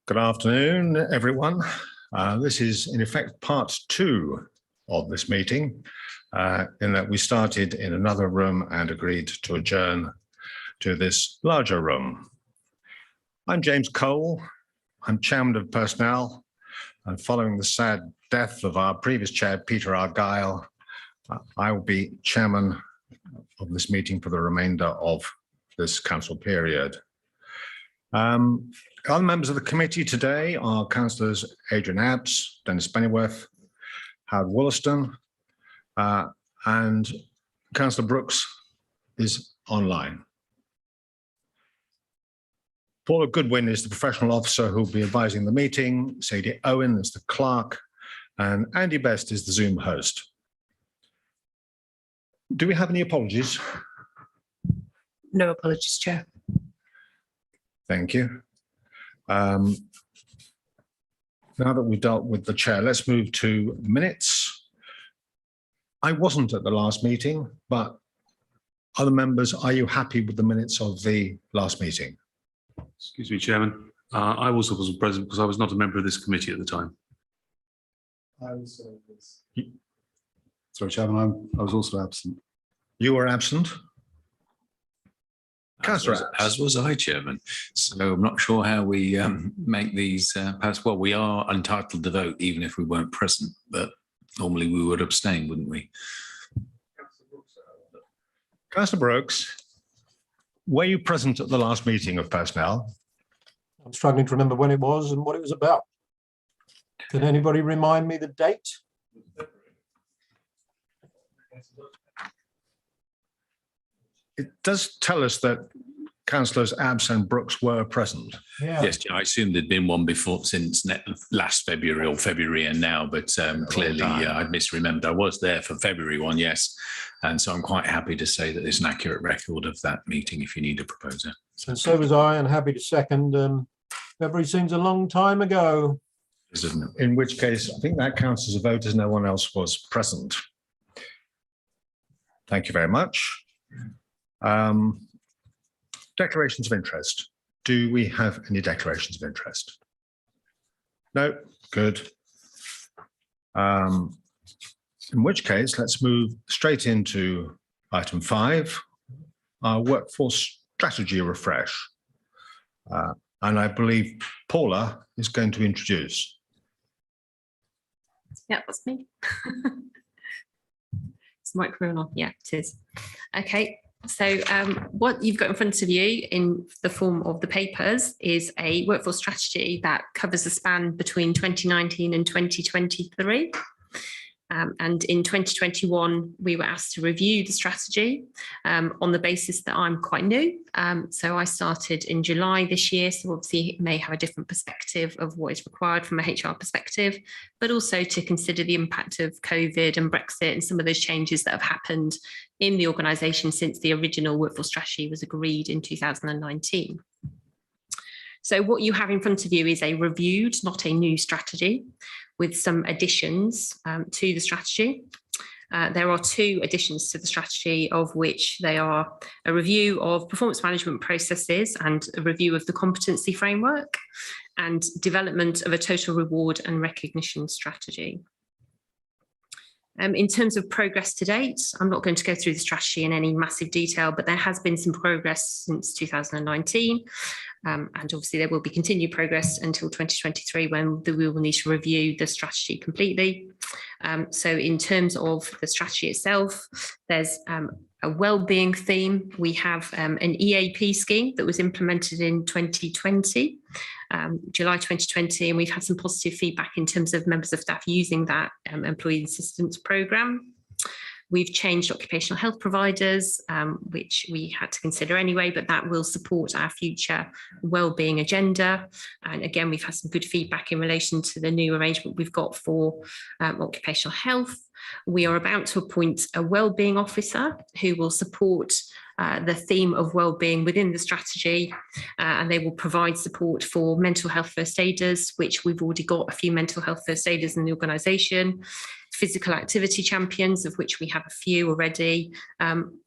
Good afternoon, everyone. This is, in effect, part two of this meeting, in that we started in another room and agreed to adjourn to this larger room. I'm James Cole. I'm Chairman of Personnel, and following the sad death of our previous chair, Peter Argyle, I will be Chairman of this meeting for the remainder of this council period. Other members of the committee today are Councillors Adrian Abbs, Dennis Pennyworth, Howard Wollaston, and Councillor Brooks is online. Paula Goodwin is the professional officer who will be advising the meeting. Sadie Owen is the clerk, and Andy Best is the Zoom host. Do we have any apologies? No apologies, Chair. Thank you. Now that we've dealt with the chair, let's move to minutes. I wasn't at the last meeting, but other members, are you happy with the minutes of the last meeting? Excuse me, Chairman. I also wasn't present because I was not a member of this committee at the time. I also was. Sorry, Chairman, I was also absent. You were absent? As was I, Chairman. So I'm not sure how we make these pass. Well, we are entitled to vote even if we weren't present, but normally we would abstain, wouldn't we? Councillor Brooks, were you present at the last meeting of Personnel? I'm struggling to remember when it was and what it was about. Can anybody remind me the date? It does tell us that Councillors Abbs and Brooks were present. Yeah. Yes, I assumed there'd been one before since last February or February and now, but clearly I'd misremembered. I was there for February one, yes. And so I'm quite happy to say that there's an accurate record of that meeting if you need a proposer. And so was I, and happy to second. February seems a long time ago. Isn't it? In which case, I think that counts as a vote as no one else was present. Thank you very much. Declarations of interest. Do we have any declarations of interest? No, good. In which case, let's move straight into item 5, our workforce strategy refresh. And I believe Paula is going to introduce. Yeah, that's me. Is the microphone on? Yeah, it is. Okay. So what you've got in front of you in the form of the papers is a workforce strategy that covers the span between 2019 and 2023. And in 2021, we were asked to review the strategy on the basis that I'm quite new. So I started in July this year, so obviously it may have a different perspective of what is required from a HR perspective, but also to consider the impact of COVID and Brexit and some of those changes that have happened in the organisation since the original workforce strategy was agreed in 2019. So what you have in front of you is a reviewed, not a new strategy, with some additions to the strategy. There are 2 additions to the strategy, of which they are a review of performance management processes and a review of the competency framework and development of a total reward and recognition strategy. In terms of progress to date, I'm not going to go through the strategy in any massive detail, but there has been some progress since 2019. And obviously there will be continued progress until 2023 when we will need to review the strategy completely. So in terms of the strategy itself, there's a well-being theme. We have an EAP scheme that was implemented in 2020, July 2020, and we've had some positive feedback in terms of members of staff using that employee assistance programme. We've changed occupational health providers, which we had to consider anyway, but that will support our future wellbeing agenda. And again, we've had some good feedback in relation to the new arrangement we've got for occupational health. We are about to appoint a wellbeing officer who will support the theme of wellbeing within the strategy, and they will provide support for mental health first aiders, which we've already got a few mental health first aiders in the organisation. physical activity champions, of which we have a few already,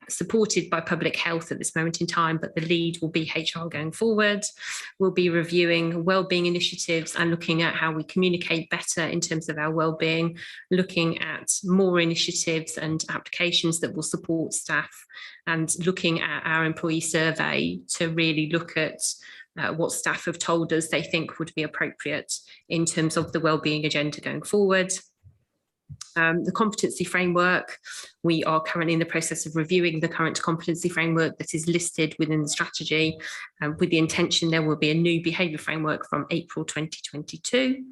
supported by public health at this moment in time, but the lead will be HR going forward. We'll be reviewing wellbeing initiatives and looking at how we communicate better in terms of our wellbeing, looking at more initiatives and applications that will support staff, and looking at our employee survey to really look at what staff have told us they think would be appropriate in terms of the wellbeing agenda going forward. The competency framework, we are currently in the process of reviewing the current competency framework that is listed within the strategy, with the intention there will be a new behaviour framework from April 2022.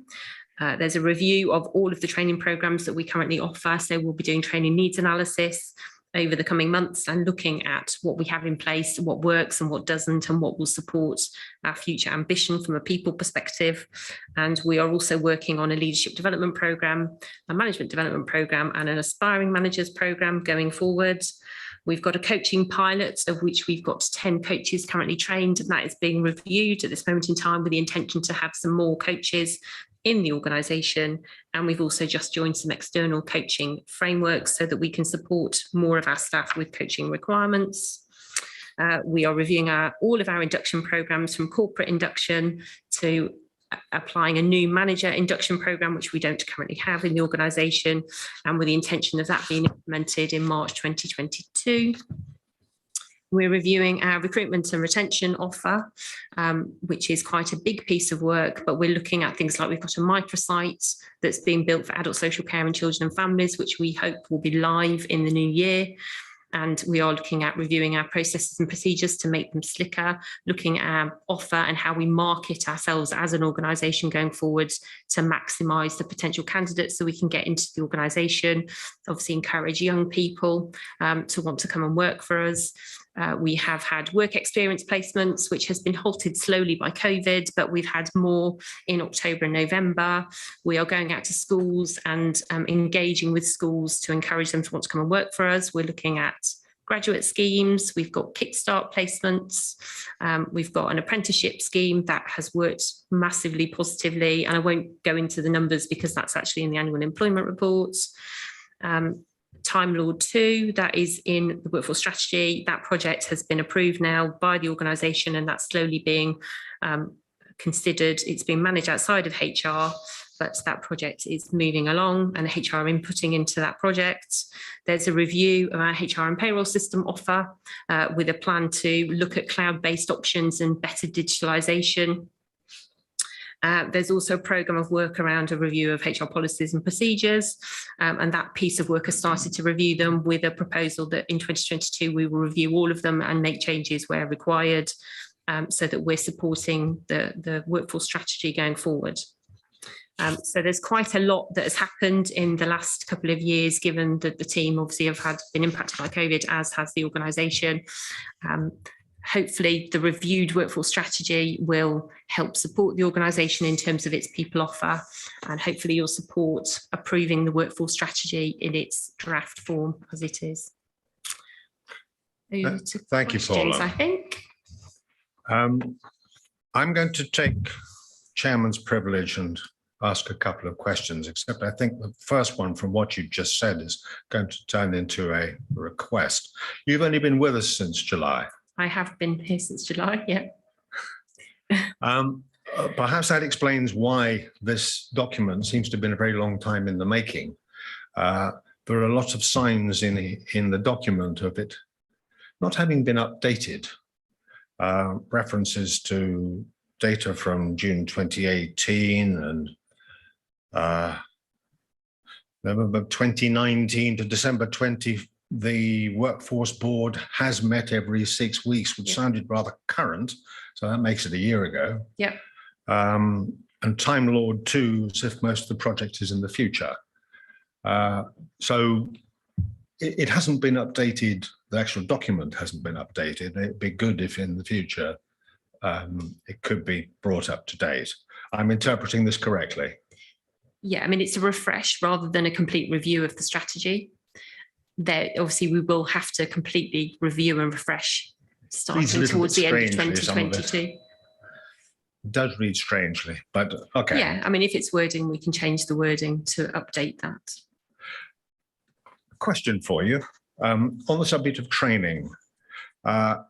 There's a review of all of the training programmes that we currently offer, so we'll be doing training needs analysis over the coming months and looking at what we have in place, what works and what doesn't, and what will support our future ambition from a people perspective. And we are also working on a leadership development programme, a management development programme, and an aspiring managers programme going forward. We've got a coaching pilot, of which we've got 10 coaches currently trained, and that is being reviewed at this moment in time with the intention to have some more coaches in the organisation. And we've also just joined some external coaching frameworks so that we can support more of our staff with coaching requirements. We are reviewing all of our induction programmes, from corporate induction to applying a new manager induction programme, which we don't currently have in the organisation, and with the intention of that being implemented in March 2022. We're reviewing our recruitment and retention offer, which is quite a big piece of work, but we're looking at things like we've got a microsite that's being built for adult social care and children and families, which we hope will be live in the new year. And we are looking at reviewing our processes and procedures to make them slicker, looking at our offer and how we market ourselves as an organisation going forward to maximise the potential candidates so we can get into the organisation. Obviously encourage young people to want to come and work for us. We have had work experience placements, which has been halted slowly by COVID, but we've had more in October and November. We are going out to schools and engaging with schools to encourage them to want to come and work for us. We're looking at graduate schemes. We've got kickstart placements. We've got an apprenticeship scheme that has worked massively positively. And I won't go into the numbers because that's actually in the annual employment reports. Time Lord 2, that is in the workforce strategy. That project has been approved now by the organisation, and that's slowly being considered. It's being managed outside of HR, but that project is moving along and HR are inputting into that project. There's a review of our HR and payroll system offer with a plan to look at cloud-based options and better digitalisation. There's also a programme of work around a review of HR policies and procedures, and that piece of work has started to review them with a proposal that in 2022 we will review all of them and make changes where required, so that we're supporting the workforce strategy going forward. So there's quite a lot that has happened in the last couple of years, given that the team obviously have been impacted by COVID, as has the organisation. Hopefully the reviewed workforce strategy will help support the organisation in terms of its people offer, and hopefully you'll support approving the workforce strategy in its draft form as it is. Thank you, Paula. I think. I'm going to take chairman's privilege and ask a couple of questions, except I think the first one from what you just said is going to turn into a request. You've only been with us since July. I have been here since July, yeah. Perhaps that explains why this document seems to have been a very long time in the making. There are a lot of signs in the document of it not having been updated. References to data from June 2018 and November 2019 to December 20. The workforce board has met every 6 weeks, which sounded rather current. So that makes it a year ago. Yeah. And Time Lord 2, as if most of the project is in the future. So it hasn't been updated. The actual document hasn't been updated. It'd be good if in the future it could be brought up to date. I'm interpreting this correctly. Yeah, I mean, it's a refresh rather than a complete review of the strategy. There, obviously, we will have to completely review and refresh starting towards the end of 2022. It does read strangely, but okay. Yeah, I mean, if it's wording, we can change the wording to update that. question for you on the subject of training. I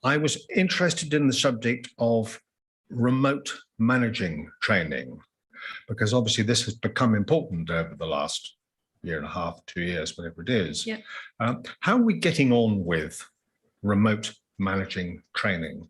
was interested in the subject of remote managing training, because obviously this has become important over the last year and a half, 2 years, whatever it is. Yeah. How are we getting on with remote managing training?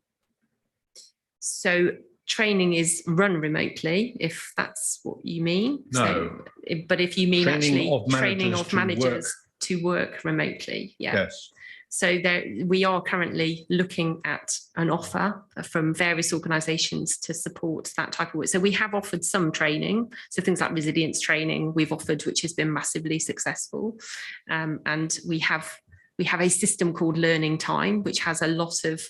So training is run remotely, if that's what you mean. No. So, but if you mean Training actually of training managers of to managers to work remotely, yeah. Yes. So there, we are currently looking at an offer from various organisations to support that type of work. So we have offered some training, so things like resilience training we've offered, which has been massively successful, and we have a system called Learning Time, which has a lot of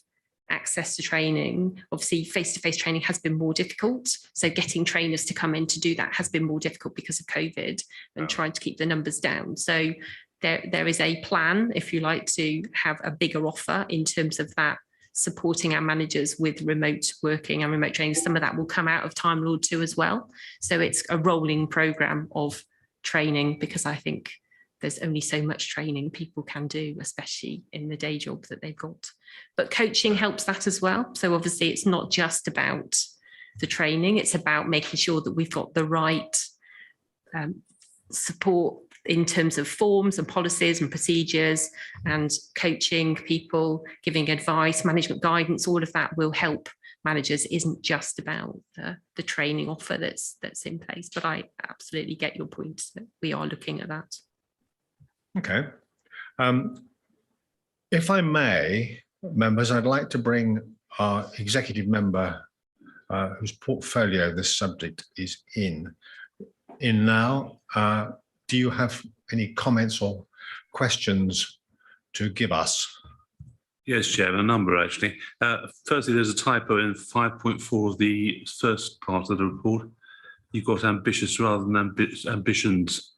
access to training. Obviously, face-to-face training has been more difficult, so getting trainers to come in to do that has been more difficult because of COVID and trying to keep the numbers down. So there is a plan, if you like, to have a bigger offer in terms of that, supporting our managers with remote working and remote training. Some of that will come out of Time Lord 2 as well. So it's a rolling programme of training, because I think there's only so much training people can do, especially in the day job that they've got. But coaching helps that as well. So obviously it's not just about the training, it's about making sure that we've got the right support in terms of forms and policies and procedures, and coaching people, giving advice, management guidance. All of that will help managers. It isn't just about the training offer that's in place. But I absolutely get your point that we are looking at that. Okay. If I may, members, I'd like to bring our executive member whose portfolio this subject is in now. Do you have any comments or questions to give us? Yes, Chairman, a number actually. Firstly, there's a typo in 5.4 of the first part of the report. You've got ambitious rather than ambitions.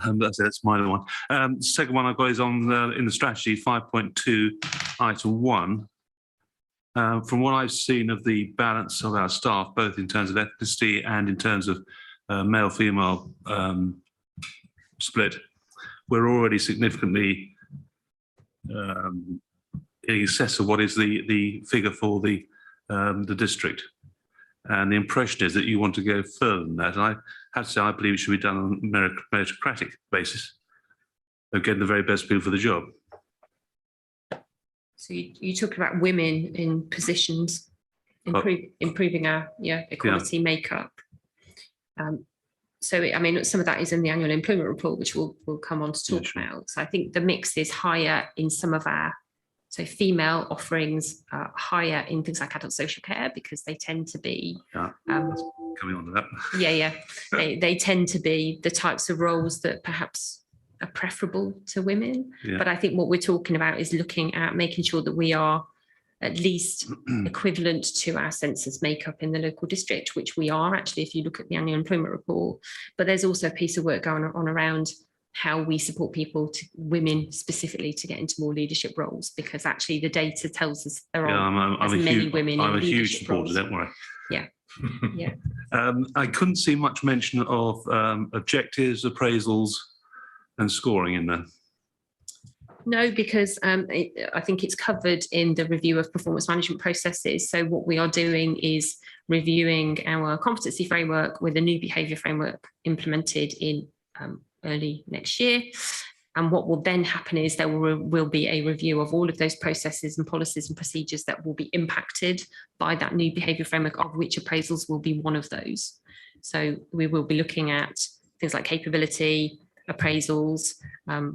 That's my one. Second one I've got is on in the strategy 5.2, item 1. From what I've seen of the balance of our staff, both in terms of ethnicity and in terms of male-female split, we're already significantly in excess of what is the figure for the district. And the impression is that you want to go further than that. And I have to say, I believe it should be done on a meritocratic basis of getting the very best people for the job. So you talk about women in positions, improving our equality makeup. So, I mean, some of that is in the annual employment report, which we'll come on to talk about. So I think the mix is higher in some of our, so female offerings are higher in things like adult social care, because they tend to be, Coming on to that. Yeah. They tend to be the types of roles that perhaps are preferable to women. Yeah. But I think what we're talking about is looking at making sure that we are at least equivalent to our census makeup in the local district, which we are actually, if you look at the annual employment report. But there's also a piece of work going on around how we support people, women specifically, to get into more leadership roles, because actually the data tells us there are as many women in leadership roles. I'm a huge supporter, don't worry. Yeah. Yeah. I couldn't see much mention of objectives, appraisals and scoring in there. No, because I think it's covered in the review of performance management processes. So what we are doing is reviewing our competency framework with a new behaviour framework implemented in early next year. And what will then happen is there will be a review of all of those processes and policies and procedures that will be impacted by that new behaviour framework, of which appraisals will be one of those. So we will be looking at things like capability, appraisals,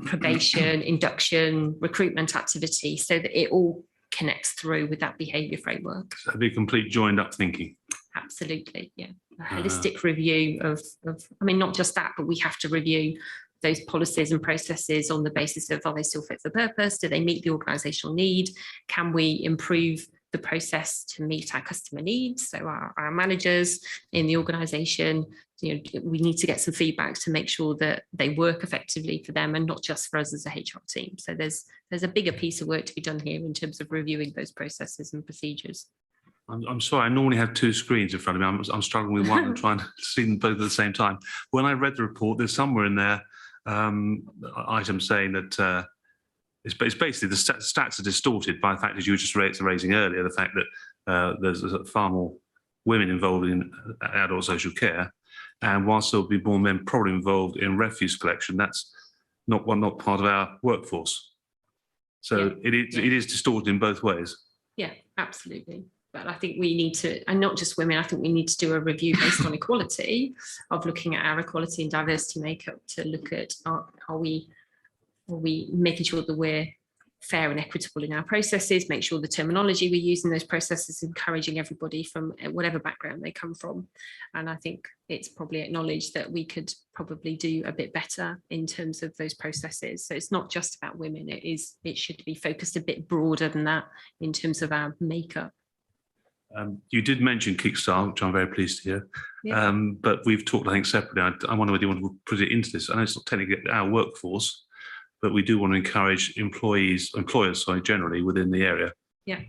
probation, induction, recruitment activity, so that it all connects through with that behaviour framework. So it'll be complete joined up thinking. Absolutely, yeah. A holistic review of, I mean, not just that, but we have to review those policies and processes on the basis of, are they still fit for purpose? Do they meet the organisational need? Can we improve the process to meet our customer needs? So our managers in the organisation, we need to get some feedback to make sure that they work effectively for them and not just for us as a HR team. So there's a bigger piece of work to be done here in terms of reviewing those processes and procedures. I'm sorry, I normally have two screens in front of me. I'm struggling with one and trying to see them both at the same time. When I read the report, there's somewhere in there item saying that it's basically the stats are distorted by the fact, as you were just raising earlier, the fact that there's far more women involved in adult social care, and whilst there'll be more men probably involved in refuse collection, that's not part of our workforce. So Yeah. it is distorted in both ways. Yeah, absolutely. But I think we need to, and not just women, I think we need to do a review based on equality, of looking at our equality and diversity makeup to look at are we making sure that we're fair and equitable in our processes, make sure the terminology we use in those processes is encouraging everybody from whatever background they come from. And I think it's probably acknowledged that we could probably do a bit better in terms of those processes. So it's not just about women, it should be focused a bit broader than that in terms of our makeup. You did mention Kickstart, which I'm very pleased to hear. Yeah. But we've talked, I think, separately. I wonder whether you want to put it into this. I know it's not technically our workforce, but we do want to encourage employers, generally within the area, Yeah,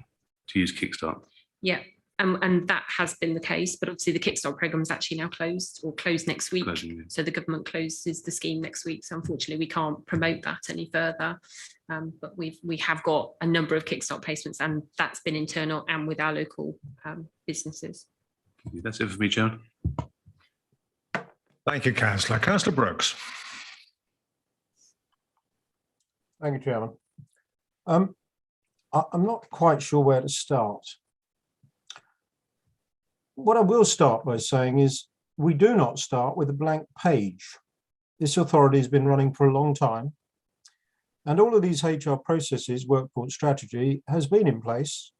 to use Kickstart. yeah. And that has been the case, but obviously the Kickstart programme is actually now closed next week. Closing. So the government closes the scheme next week. So unfortunately, we can't promote that any further. But we have got a number of Kickstart placements, and that's been internal and with our local businesses. That's it for me, Chairman. Thank you, Councillor. Councillor Brooks. Thank you, Chairman. I'm not quite sure where to start. What I will start by saying is we do not start with a blank page. This authority has been running for a long time, and all of these HR processes, workforce strategy, has been in place.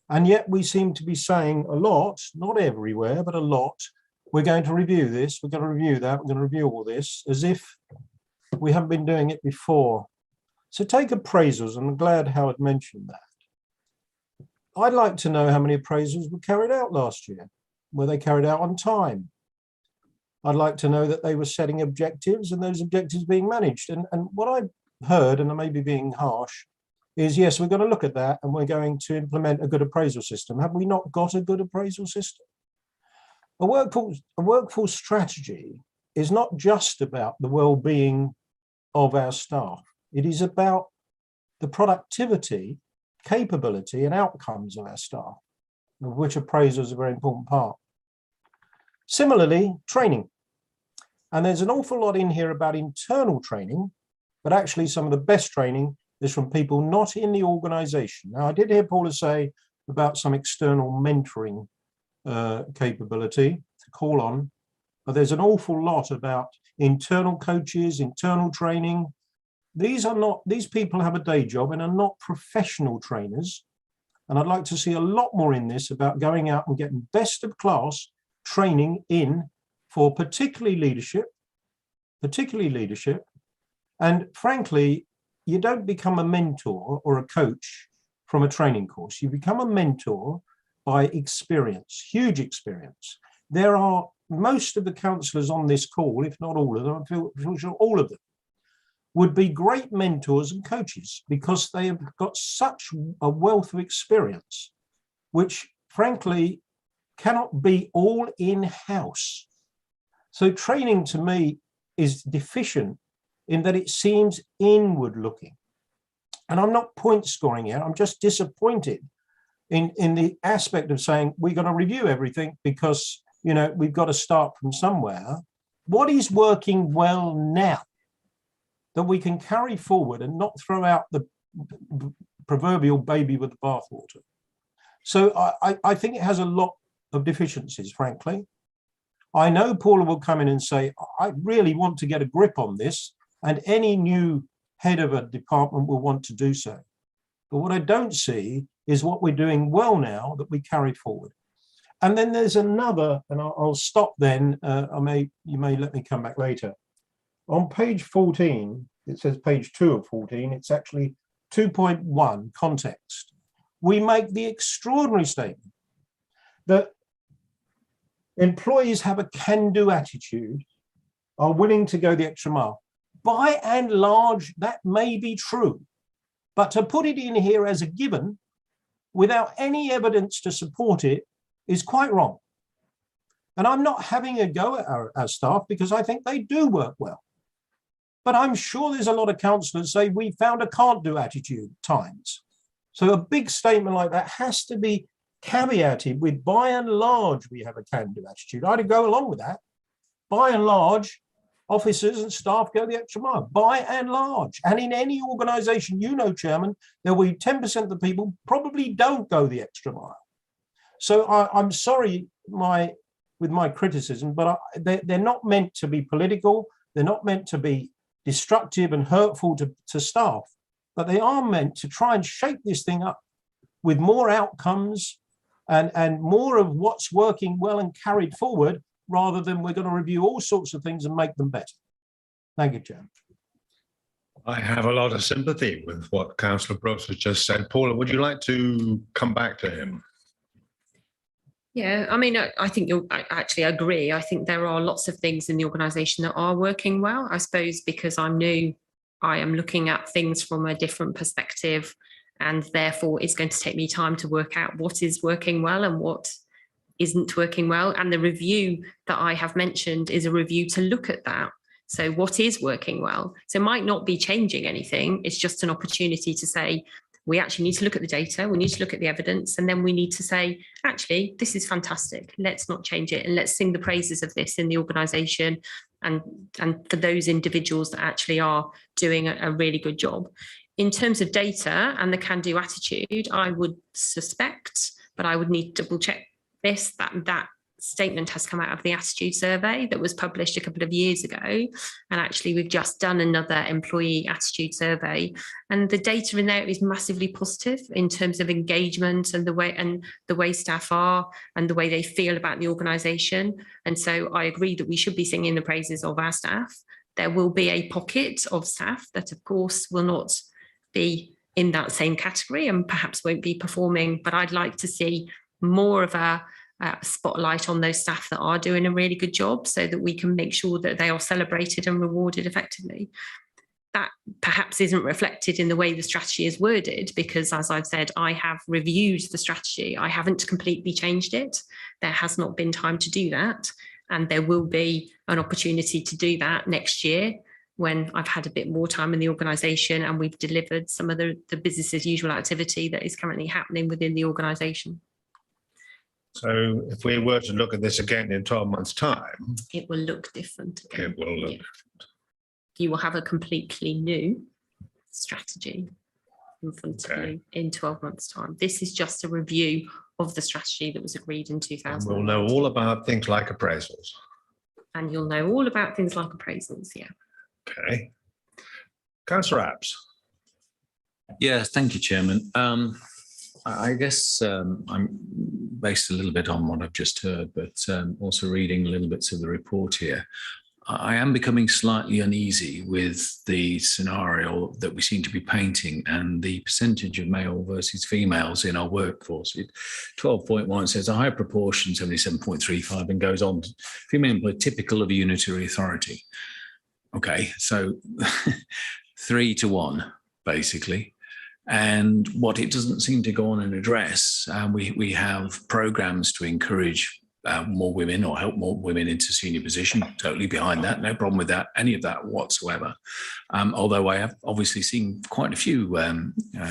And yet we seem to be saying a lot, not everywhere, but a lot. We're going to review this, we're going to review that, we're going to review all this, as if we haven't been doing it before. So take appraisals, and I'm glad Howard mentioned that. I'd like to know how many appraisals were carried out last year. Were they carried out on time? I'd like to know that they were setting objectives and those objectives being managed. And what I've heard, and I may be being harsh, is yes, we're going to look at that and we're going to implement a good appraisal system. Have we not got a good appraisal system? A workforce strategy is not just about the well-being of our staff. It is about the productivity, capability and outcomes of our staff, of which appraisal is a very important part. Similarly, training. And there's an awful lot in here about internal training, but actually some of the best training is from people not in the organisation. Now, I did hear Paula say about some external mentoring capability to call on, but there's an awful lot about internal coaches, internal training. These people have a day job and are not professional trainers. And I'd like to see a lot more in this about going out and getting best of class training in for particularly leadership. And frankly, you don't become a mentor or a coach from a training course. You become a mentor by experience, huge experience. There are most of the councillors on this call, if not all of them, I feel sure all of them, would be great mentors and coaches because they have got such a wealth of experience, which frankly cannot be all in-house. So training to me is deficient in that it seems inward looking. And I'm not point scoring here, I'm just disappointed in the aspect of saying we're going to review everything because, you know, we've got to start from somewhere. What is working well now that we can carry forward and not throw out the proverbial baby with the bathwater? So I think it has a lot of deficiencies, frankly. I know Paula will come in and say, I really want to get a grip on this, and any new head of a department will want to do so. But what I don't see is what we're doing well now that we carry forward. And then there's another, and I'll stop then, you may let me come back later. On page 14, it says page 2 of 14, it's actually 2.1 context. We make the extraordinary statement that employees have a can-do attitude, are willing to go the extra mile. By and large, that may be true, but to put it in here as a given without any evidence to support it is quite wrong. And I'm not having a go at our staff because I think they do work well. But I'm sure there's a lot of councillors say we found a can't do attitude at times. So a big statement like that has to be caveated with, by and large, we have a can do attitude. I'd go along with that. By and large, officers and staff go the extra mile, by and large. And in any organisation, you know, Chairman, there will be 10% of the people probably don't go the extra mile. So I'm sorry with my criticism, but they're not meant to be political. They're not meant to be destructive and hurtful to staff, but they are meant to try and shape this thing up with more outcomes and more of what's working well and carried forward, rather than we're going to review all sorts of things and make them better. Thank you, Chair. I have a lot of sympathy with what Councillor Brooks has just said. Paula, would you like to come back to him? Yeah, I mean, I think I actually agree. I think there are lots of things in the organisation that are working well. I suppose because I'm new, I am looking at things from a different perspective, and therefore it's going to take me time to work out what is working well and what isn't working well. And the review that I have mentioned is a review to look at that. So what is working well? So it might not be changing anything. It's just an opportunity to say, we actually need to look at the data, we need to look at the evidence, and then we need to say, actually, this is fantastic. Let's not change it, and let's sing the praises of this in the organisation and for those individuals that actually are doing a really good job. In terms of data and the can-do attitude, I would suspect, but I would need to double check this, that statement has come out of the attitude survey that was published a couple of years ago. And actually, we've just done another employee attitude survey, and the data in there is massively positive in terms of engagement and the way staff are and the way they feel about the organisation. And so I agree that we should be singing the praises of our staff. There will be a pocket of staff that, of course, will not be in that same category and perhaps won't be performing, but I'd like to see more of a spotlight on those staff that are doing a really good job, so that we can make sure that they are celebrated and rewarded effectively. That perhaps isn't reflected in the way the strategy is worded, because, as I've said, I have reviewed the strategy. I haven't completely changed it. There has not been time to do that, and there will be an opportunity to do that next year when I've had a bit more time in the organisation and we've delivered some of the business as usual activity that is currently happening within the organisation. So if we were to look at this again in 12 months' time, it will look different again. It will look different. You will have a completely new strategy in front of you in 12 months' time. This is just a review of the strategy that was agreed in 2000. We'll know all about things like appraisals. And you'll know all about things like appraisals, yeah. Okay. Councillor Apps. Yeah, thank you, Chairman. I guess I'm based a little bit on what I've just heard, but also reading a little bits of the report here. I am becoming slightly uneasy with the scenario that we seem to be painting and the percentage of male versus females in our workforce. 12.1 says a high proportion, 77.35, and goes on. Female employee typical of a unitary authority. Okay, so 3 to 1, basically. And what it doesn't seem to go on and address, we have programs to encourage more women or help more women into senior position. Totally behind that, no problem with that, any of that whatsoever. Although I have obviously seen quite a few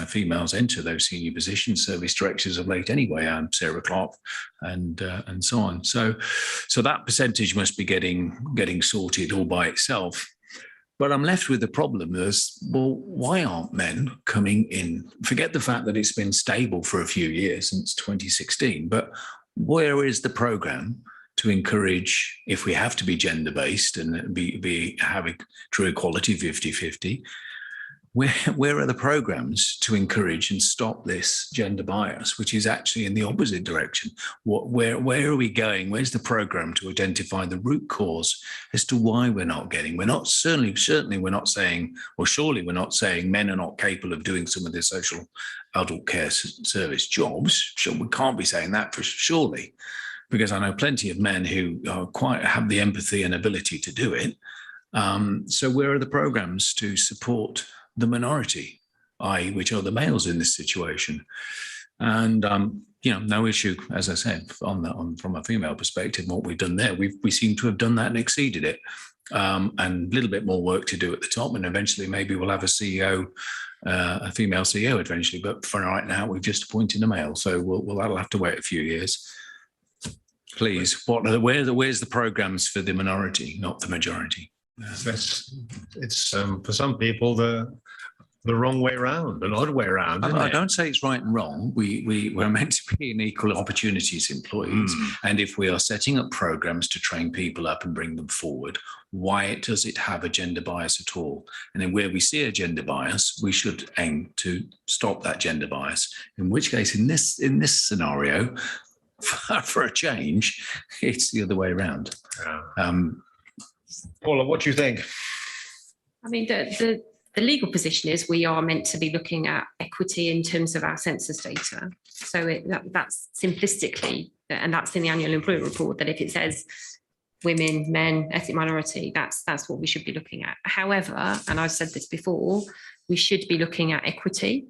females enter those senior positions, service directors of late anyway, Sarah Clark and so on. So that percentage must be getting sorted all by itself. But I'm left with the problem is, well, why aren't men coming in? Forget the fact that it's been stable for a few years since 2016, but where is the program to encourage, if we have to be gender-based and be having true equality 50-50, where are the programs to encourage and stop this gender bias, which is actually in the opposite direction? Where are we going? Where's the program to identify the root cause as to why we're not getting? We're not certainly we're not saying, or surely we're not saying men are not capable of doing some of the social adult care service jobs. Sure, we can't be saying that for surely, because I know plenty of men who quite have the empathy and ability to do it. So where are the programs to support the minority, i.e. which are the males in this situation? And no issue, as I said, from a female perspective, what we've done there, we seem to have done that and exceeded it. And a little bit more work to do at the top, and eventually maybe we'll have a CEO, a female CEO eventually. But for right now, we've just appointed a male, so that'll have to wait a few years. Please, where's the programs for the minority, not the majority? It's for some people the wrong way around, an odd way around. I don't say it's right and wrong. We're meant to be an equal opportunities employees. And if we are setting up programs to train people up and bring them forward, why does it have a gender bias at all? And then where we see a gender bias, we should aim to stop that gender bias. In which case, in this scenario, for a change, it's the other way around. Paula, what do you think? I mean, the legal position is we are meant to be looking at equity in terms of our census data. So that's simplistically, and that's in the annual employment report, that if it says women, men, ethnic minority, that's what we should be looking at. However, and I've said this before, we should be looking at equity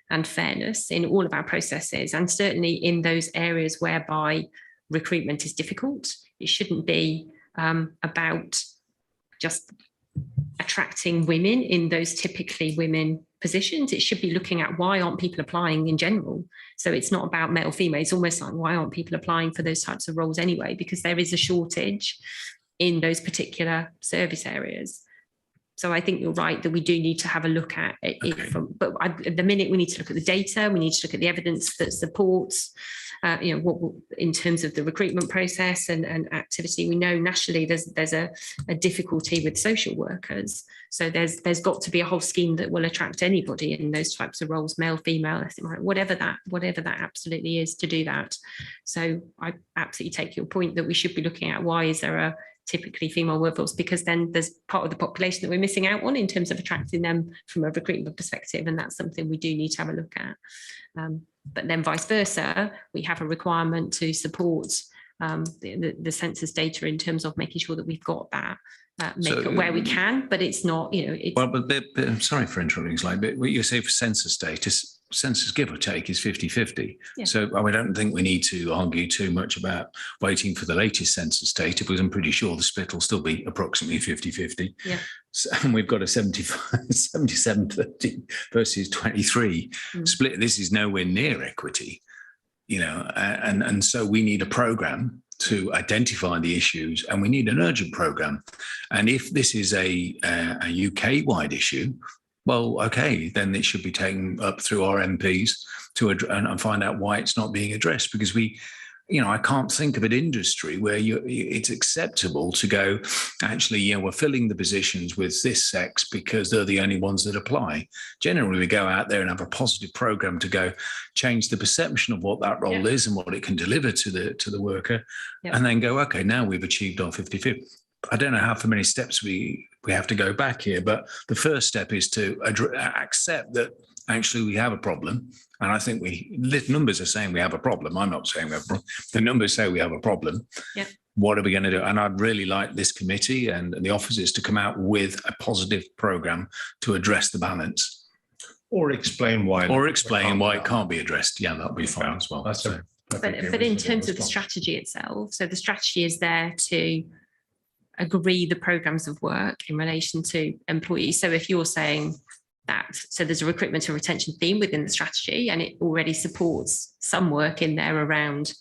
and fairness in all of our processes, and certainly in those areas whereby recruitment is difficult. It shouldn't be about just attracting women in those typically women positions. It should be looking at why aren't people applying in general. So it's not about male, female. It's almost like, why aren't people applying for those types of roles anyway? Because there is a shortage in those particular service areas. So I think you're right that we do need to have a look at it. At the minute, we need to look at the data. We need to look at the evidence that supports, what in terms of the recruitment process and activity. We know nationally there's a difficulty with social workers. So there's got to be a whole scheme that will attract anybody in those types of roles, male, female, whatever that absolutely is, to do that. So I absolutely take your point that we should be looking at why is there a typically female workforce, because then there's part of the population that we're missing out on in terms of attracting them from a recruitment perspective, and that's something we do need to have a look at. But then vice versa, we have a requirement to support the census data in terms of making sure that we've got that makeup where we can, but it's not, I'm sorry for interrupting slightly, but what you say for census data, census give or take is 50-50. Yeah. So I don't think we need to argue too much about waiting for the latest census data, because I'm pretty sure the split will still be approximately 50-50. Yeah. So, and we've got a 77-30 versus 23 split. This is nowhere near equity, and so we need a program to identify the issues, and we need an urgent program. And if this is a UK-wide issue, well, okay, then it should be taken up through our MPs and find out why it's not being addressed. Because I can't think of an industry where it's acceptable to go, actually, we're filling the positions with this sex because they're the only ones that apply. Generally, we go out there and have a positive program to go change the perception of what that role is and what it can deliver to the worker, and then go, okay, now we've achieved our 50-50. I don't know how many steps we have to go back here, but the first step is to accept that actually we have a problem. And I think the numbers are saying we have a problem. I'm not saying we have a problem. The numbers say we have a problem. Yeah. What are we going to do? And I'd really like this committee and the officers to come out with a positive program to address the balance. Or explain why. It can't be addressed. Yeah, that'll be fine as well. But in terms of the strategy itself, so the strategy is there to agree the programs of work in relation to employees. So if you're saying that, so there's a recruitment and retention theme within the strategy, and it already supports some work in there around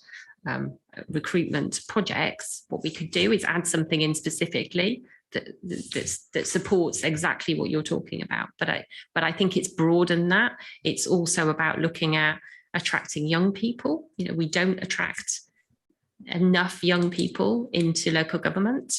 recruitment projects, what we could do is add something in specifically that supports exactly what you're talking about. But I think it's broader than that. It's also about looking at attracting young people. We don't attract enough young people into local government.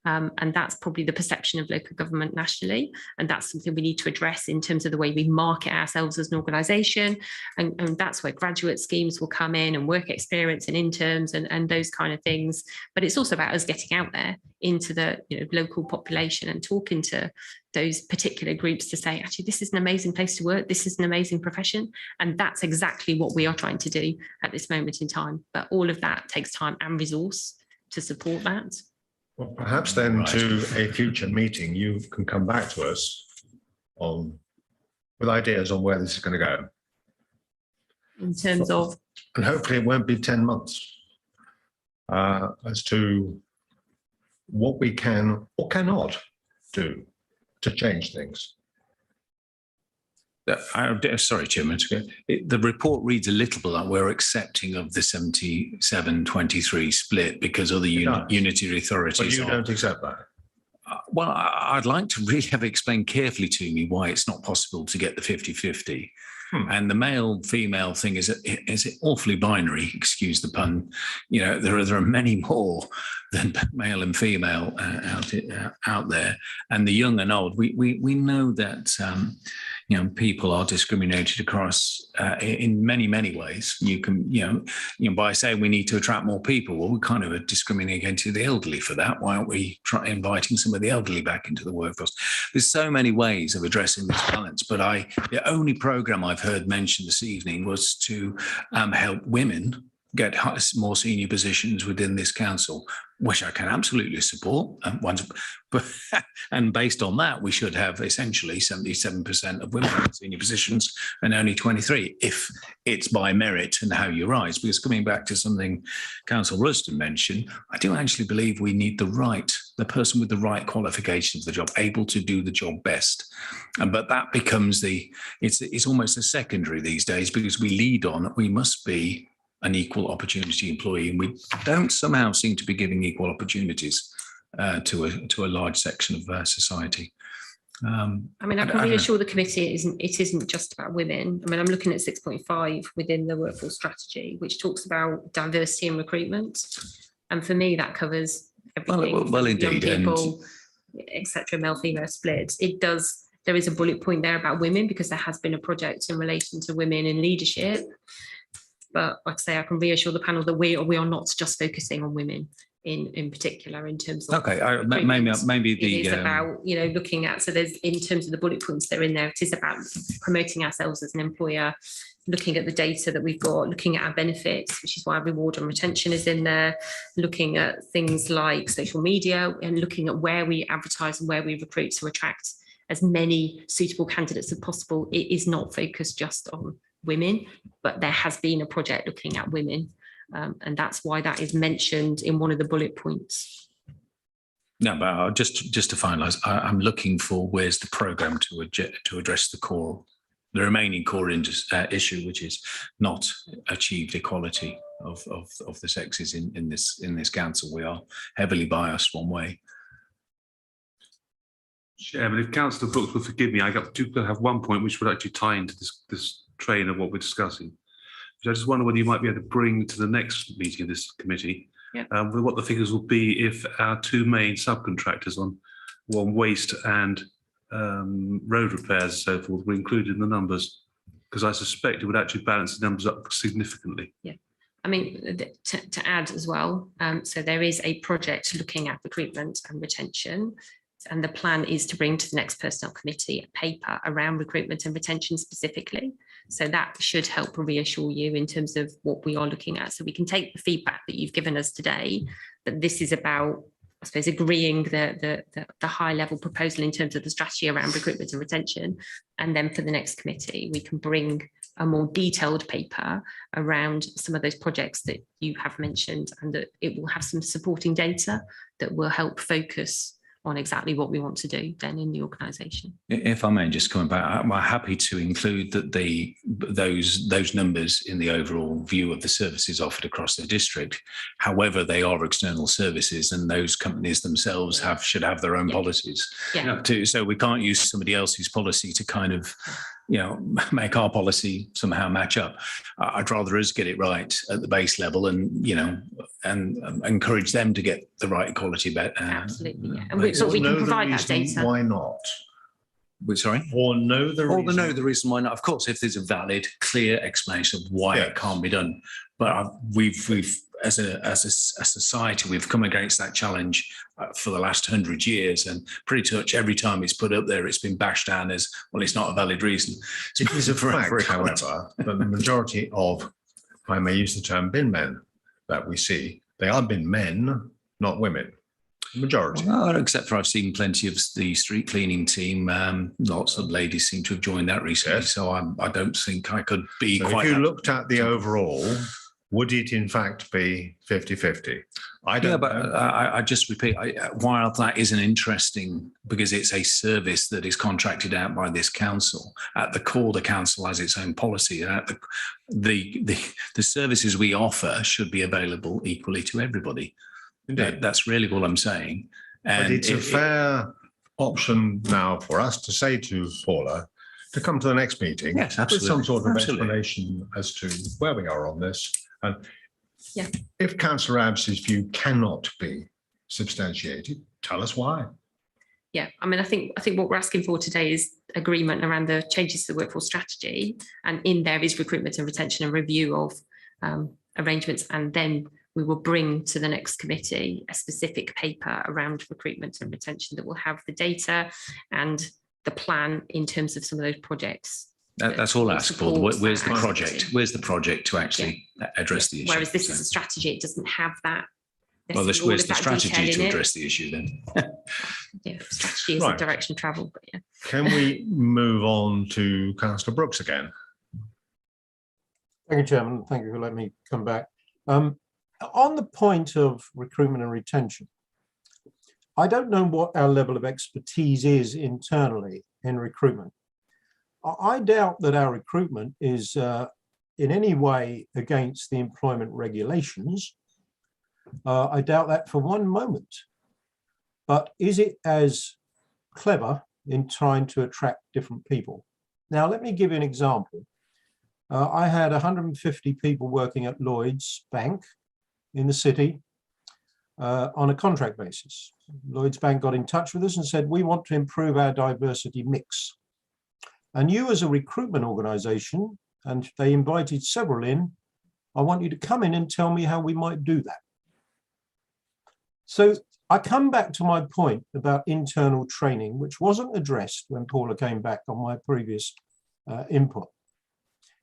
And that's probably the perception of local government nationally. And that's something we need to address in terms of the way we market ourselves as an organisation. And that's where graduate schemes will come in, and work experience and interns and those kind of things. But it's also about us getting out there into the local population and talking to those particular groups to say, actually, this is an amazing place to work. This is an amazing profession. And that's exactly what we are trying to do at this moment in time. But all of that takes time and resource to support that. Well, perhaps then to a future meeting, you can come back to us with ideas on where this is going to go. in terms of, And hopefully it won't be 10 months as to what we can or cannot do to change things. Sorry, Chairman. The report reads a little bit like we're accepting of the 77-23 split because other unitary authorities But you don't accept that. Well, I'd like to really have it explained carefully to me why it's not possible to get the 50-50. And the male-female thing is awfully binary, excuse the pun. You know, there are many more than male and female out there. And the young and old, we know that, you know, people are discriminated across in many ways. You can, by saying we need to attract more people, well, we kind of are discriminating against the elderly for that. Why aren't we inviting some of the elderly back into the workforce? There's so many ways of addressing this balance, but the only program I've heard mentioned this evening was to help women get more senior positions within this council, which I can absolutely support. And based on that, we should have essentially 77% of women in senior positions and only 23 if it's by merit and how you rise. Because coming back to something Councillor Ruston mentioned, I do actually believe we need the person with the right qualifications of the job, able to do the job best. But that becomes it's almost a secondary these days, because we lead on, we must be an equal opportunity employee, and we don't somehow seem to be giving equal opportunities to a large section of society. I mean, I can reassure the committee it isn't just about women. I mean, I'm looking at 6.5 within the workforce strategy, which talks about diversity and recruitment, and for me that covers everything. Well, indeed, young people, etc., male female split. There is a bullet point there about women because there has been a project in relation to women in leadership. But like I say, I can reassure the panel that we are not just focusing on women in particular in terms of. Okay, maybe it is about looking at, so there's, in terms of the bullet points that are in there, it is about promoting ourselves as an employer, looking at the data that we've got, looking at our benefits, which is why reward and retention is in there, looking at things like social media and looking at where we advertise and where we recruit to attract as many suitable candidates as possible. It is not focused just on women, but there has been a project looking at women, and that's why that is mentioned in one of the bullet points. No, but just to finalise, I'm looking for where's the programme to address the remaining core issue, which is not achieved equality of the sexes in this council. We are heavily biased one way. Chairman, if Councillor Brooks will forgive me, I have one point which would actually tie into this train of what we're discussing, which I just wonder whether you might be able to bring to the next meeting of this committee, what the figures will be if our two main subcontractors on waste and road repairs and so forth were included in the numbers, because I suspect it would actually balance the numbers up significantly. Yeah. I mean, to add as well, so there is a project looking at recruitment and retention, and the plan is to bring to the next personnel committee a paper around recruitment and retention specifically. So that should help reassure you in terms of what we are looking at. So we can take the feedback that you've given us today, but this is about, I suppose, agreeing the high level proposal in terms of the strategy around recruitment and retention. And then for the next committee, we can bring a more detailed paper around some of those projects that you have mentioned, and that it will have some supporting data that will help focus on exactly what we want to do then in the organisation. If I may just come back, I'm happy to include that those numbers in the overall view of the services offered across the district. However, they are external services, and those companies themselves should have their own policies. So we can't use somebody else's policy to kind of make our policy somehow match up. I'd rather us get it right at the base level, and and encourage them to get the right quality. Absolutely, yeah. And we can provide that data. Why not? Sorry? Or know the reason. The reason why not. Of course, if there's a valid, clear explanation of why it can't be done. But we've as a society, we've come against that challenge for the last 100 years, and pretty much every time it's put up there, it's been bashed down as, well, it's not a valid reason. It is a fact, however, that the majority of, if I may use the term, bin men that we see, they are bin men, not women. Majority. Well, except for I've seen plenty of the street cleaning team. Lots of ladies seem to have joined that recently. Yes. So I don't think I could be So quite. if you looked at the overall, would it in fact be 50-50? I don't but know. I just repeat, while that is an interesting, because it's a service that is contracted out by this council, at the core, the council has its own policy. And at the services we offer should be available equally to everybody. Indeed. That's really all I'm saying. And But it's a fair option now for us to say to Paula to come to the next meeting. Yes, with some absolutely. sort of Absolutely. explanation as to where we are on this. And Yeah. if Councillor Abbs's view cannot be substantiated, tell us why. Yeah, I mean, I think what we're asking for today is agreement around the changes to the workforce strategy, and in there is recruitment and retention and review of arrangements, and then we will bring to the next committee a specific paper around recruitment and retention that will have the data and the plan in terms of some of those projects. That's all I ask for. Where's the that project? activity. Where's the project to actually address the issue? Whereas this So- is a strategy, it doesn't have that. Well, necessarily all where's of the that strategy detail to in it. address the issue then? Yeah, strategy is Right. the direction of travel, but yeah. Can we move on to Councillor Brooks again? Thank you, Chairman. Thank you for letting me come back. On the point of recruitment and retention, I don't know what our level of expertise is internally in recruitment. I doubt that our recruitment is in any way against the employment regulations. I doubt that for one moment. But is it as clever in trying to attract different people? Now, let me give you an example. I had 150 people working at Lloyds Bank in the city on a contract basis. Lloyds Bank got in touch with us and said, we want to improve our diversity mix. And you as a recruitment organization, and they invited several in, I want you to come in and tell me how we might do that. So I come back to my point about internal training, which wasn't addressed when Paula came back on my previous input.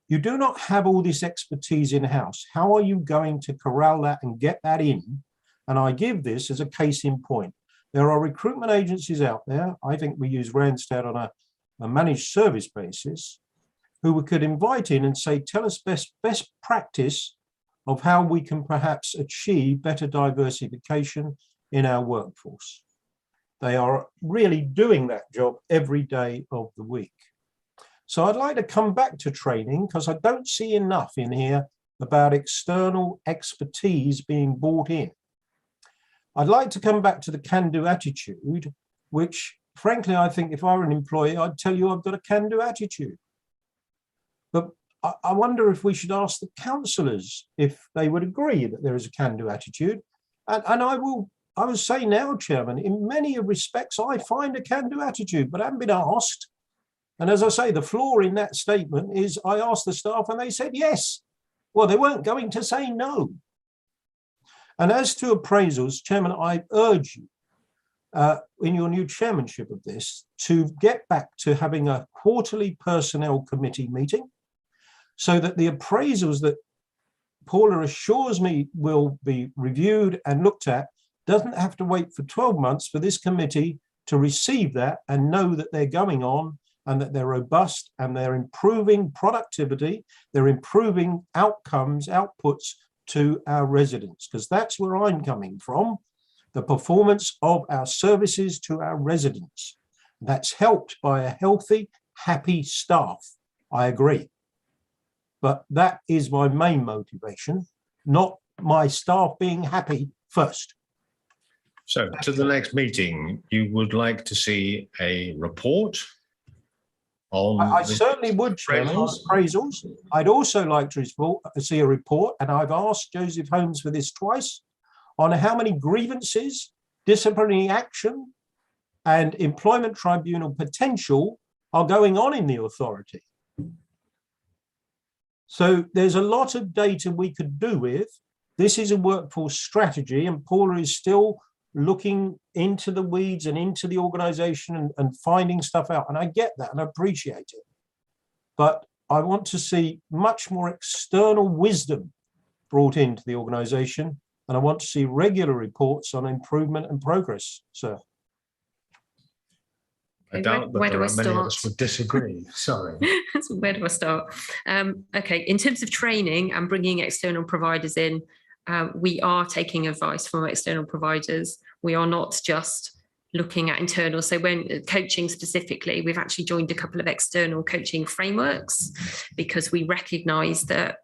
You do not have all this expertise in-house. How are you going to corral that and get that in? And I give this as a case in point. There are recruitment agencies out there. I think we use Randstad on a managed service basis, who we could invite in and say, tell us best practice of how we can perhaps achieve better diversification in our workforce. They are really doing that job every day of the week. So I'd like to come back to training, because I don't see enough in here about external expertise being brought in. I'd like to come back to the can-do attitude, which frankly, I think if I were an employee, I'd tell you I've got a can-do attitude. But I wonder if we should ask the councillors if they would agree that there is a can-do attitude. And I will say now, Chairman, in many respects, I find a can-do attitude, but I haven't been asked. And as I say, the flaw in that statement is I asked the staff and they said yes. Well, they weren't going to say no. And as to appraisals, Chairman, I urge you in your new chairmanship of this to get back to having a quarterly personnel committee meeting so that the appraisals that Paula assures me will be reviewed and looked at doesn't have to wait for 12 months for this committee to receive that and know that they're going on and that they're robust and they're improving productivity, they're improving outcomes, outputs to our residents, because that's where I'm coming from, the performance of our services to our residents. That's helped by a healthy, happy staff, I agree. But that is my main motivation, not my staff being happy first. So to the next meeting, you would like to see a report on... I certainly would, Chairman, appraisals. I'd also like to see a report, and I've asked Joseph Holmes for this twice, on how many grievances, disciplinary action, and employment tribunal potential are going on in the authority. So there's a lot of data we could do with. This is a workforce strategy, and Paula is still looking into the weeds and into the organization and finding stuff out. And I get that and I appreciate it. But I want to see much more external wisdom brought into the organization And I want to see regular reports on improvement and progress, sir. I doubt that where there do are I many of start? us would disagree. Sorry. So where do I start? Okay, in terms of training and bringing external providers in, we are taking advice from external providers. We are not just looking at internal. So when coaching specifically, we've actually joined a couple of external coaching frameworks because we recognise that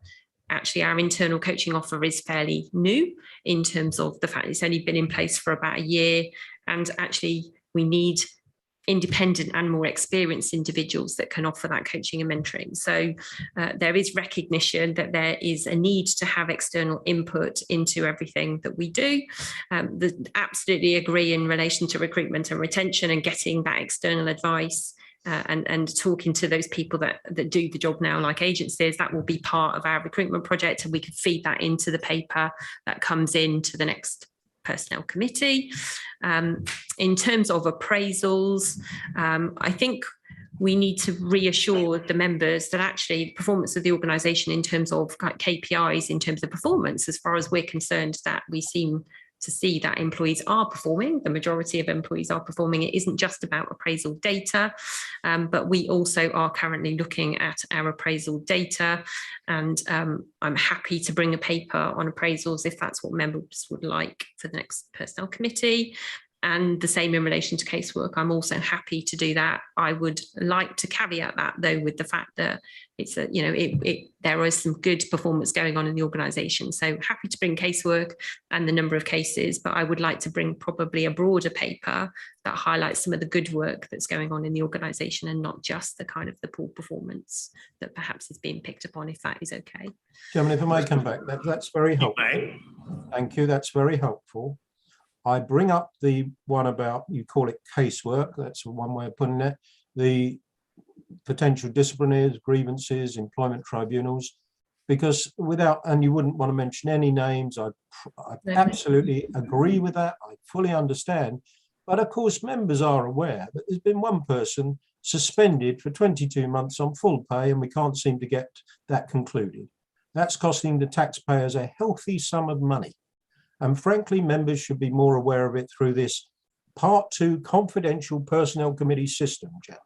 actually our internal coaching offer is fairly new in terms of the fact it's only been in place for about a year, and actually we need independent and more experienced individuals that can offer that coaching and mentoring. So there is recognition that there is a need to have external input into everything that we do. Absolutely agree in relation to recruitment and retention and getting that external advice and talking to those people that do the job now, like agencies. That will be part of our recruitment project, and we can feed that into the paper that comes into the next personnel committee. In terms of appraisals, I think we need to reassure the members that actually performance of the organisation in terms of KPIs, in terms of performance, as far as we're concerned, that we seem to see that employees are performing. The majority of employees are performing. It isn't just about appraisal data, but we also are currently looking at our appraisal data, and I'm happy to bring a paper on appraisals if that's what members would like for the next personnel committee. And the same in relation to casework. I'm also happy to do that. I would like to caveat that though with the fact that it's a, there is some good performance going on in the organisation. So happy to bring casework and the number of cases, but I would like to bring probably a broader paper that highlights some of the good work that's going on in the organisation and not just the kind of the poor performance that perhaps is being picked upon, if that is okay. Chairman, if I may come back, that's very helpful. Thank you. That's very helpful. I bring up the one about, you call it casework, that's one way of putting it, the potential disciplinaries, grievances, employment tribunals, because without, and you wouldn't want to mention any names, I absolutely agree with that, I fully understand, but of course members are aware that there's been one person suspended for 22 months on full pay and we can't seem to get that concluded. That's costing the taxpayers a healthy sum of money. And frankly, members should be more aware of it through this Part 2 confidential personnel committee system, Chairman.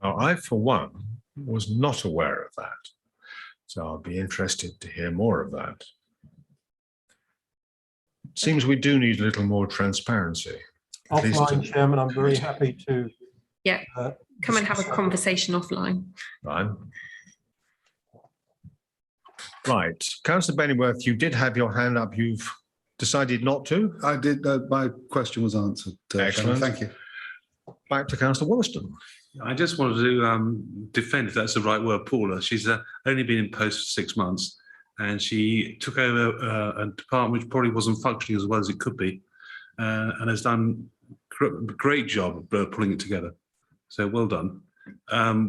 Well, I, for one, was not aware of that. So I'll be interested to hear more of that. Seems we do need a little more transparency. Offline, Chairman, I'm very happy to. Yeah, come and have a conversation offline. Right. Right, Councillor Bennyworth, you did have your hand up. You've decided not to? I did. My question was answered. Excellent. Thank you. Back to Councillor Wollaston. I just wanted to defend, if that's the right word, Paula. She's only been in post for 6 months, and she took over a department which probably wasn't functioning as well as it could be, and has done a great job of pulling it together. So well done.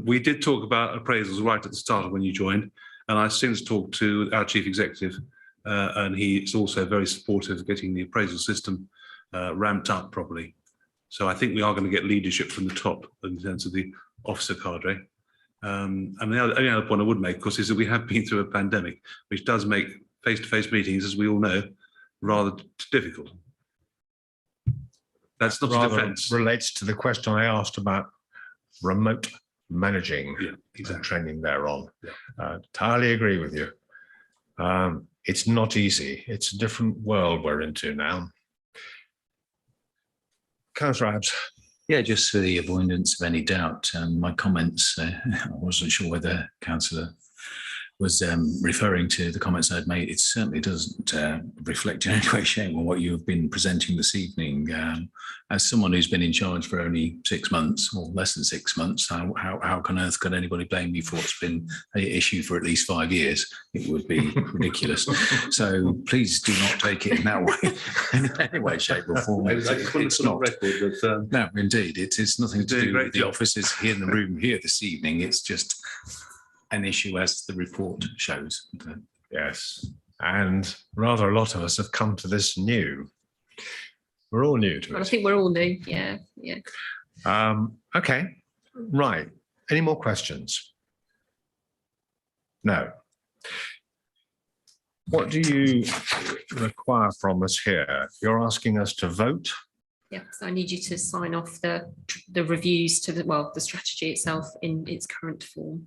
We did talk about appraisals right at the start of when you joined. And I've since talked to our chief executive, and he's also very supportive of getting the appraisal system ramped up properly. So I think we are going to get leadership from the top in terms of the officer cadre. And the only other point I would make, of course, is that we have been through a pandemic, which does make face-to-face meetings, as we all know, rather difficult. That's not a defence. Relates to the question I asked about remote managing, exactly. And training thereon. Entirely agree with you. It's not easy. It's a different world we're into now. Councillor Abbs. Yeah, just for the avoidance of any doubt, my comments, I wasn't sure whether Councillor was referring to the comments I'd made. It certainly doesn't reflect in any way, shape on what you've been presenting this evening. As someone who's been in charge for only 6 months or less than 6 months, how on earth could anybody blame me for what's been an issue for at least 5 years? It would be ridiculous. So please do not take it in that way, in any way, shape or form. It's not. No, indeed, it's nothing to do with the officers here in the room here this evening. It's just an issue as the report shows. Yes, and rather a lot of us have come to this new. We're all new to it. I think we're all new. Yeah. Okay, right. Any more questions? No. What do you require from us here? You're asking us to vote? Yeah, so I need you to sign off the reviews to the strategy itself in its current form.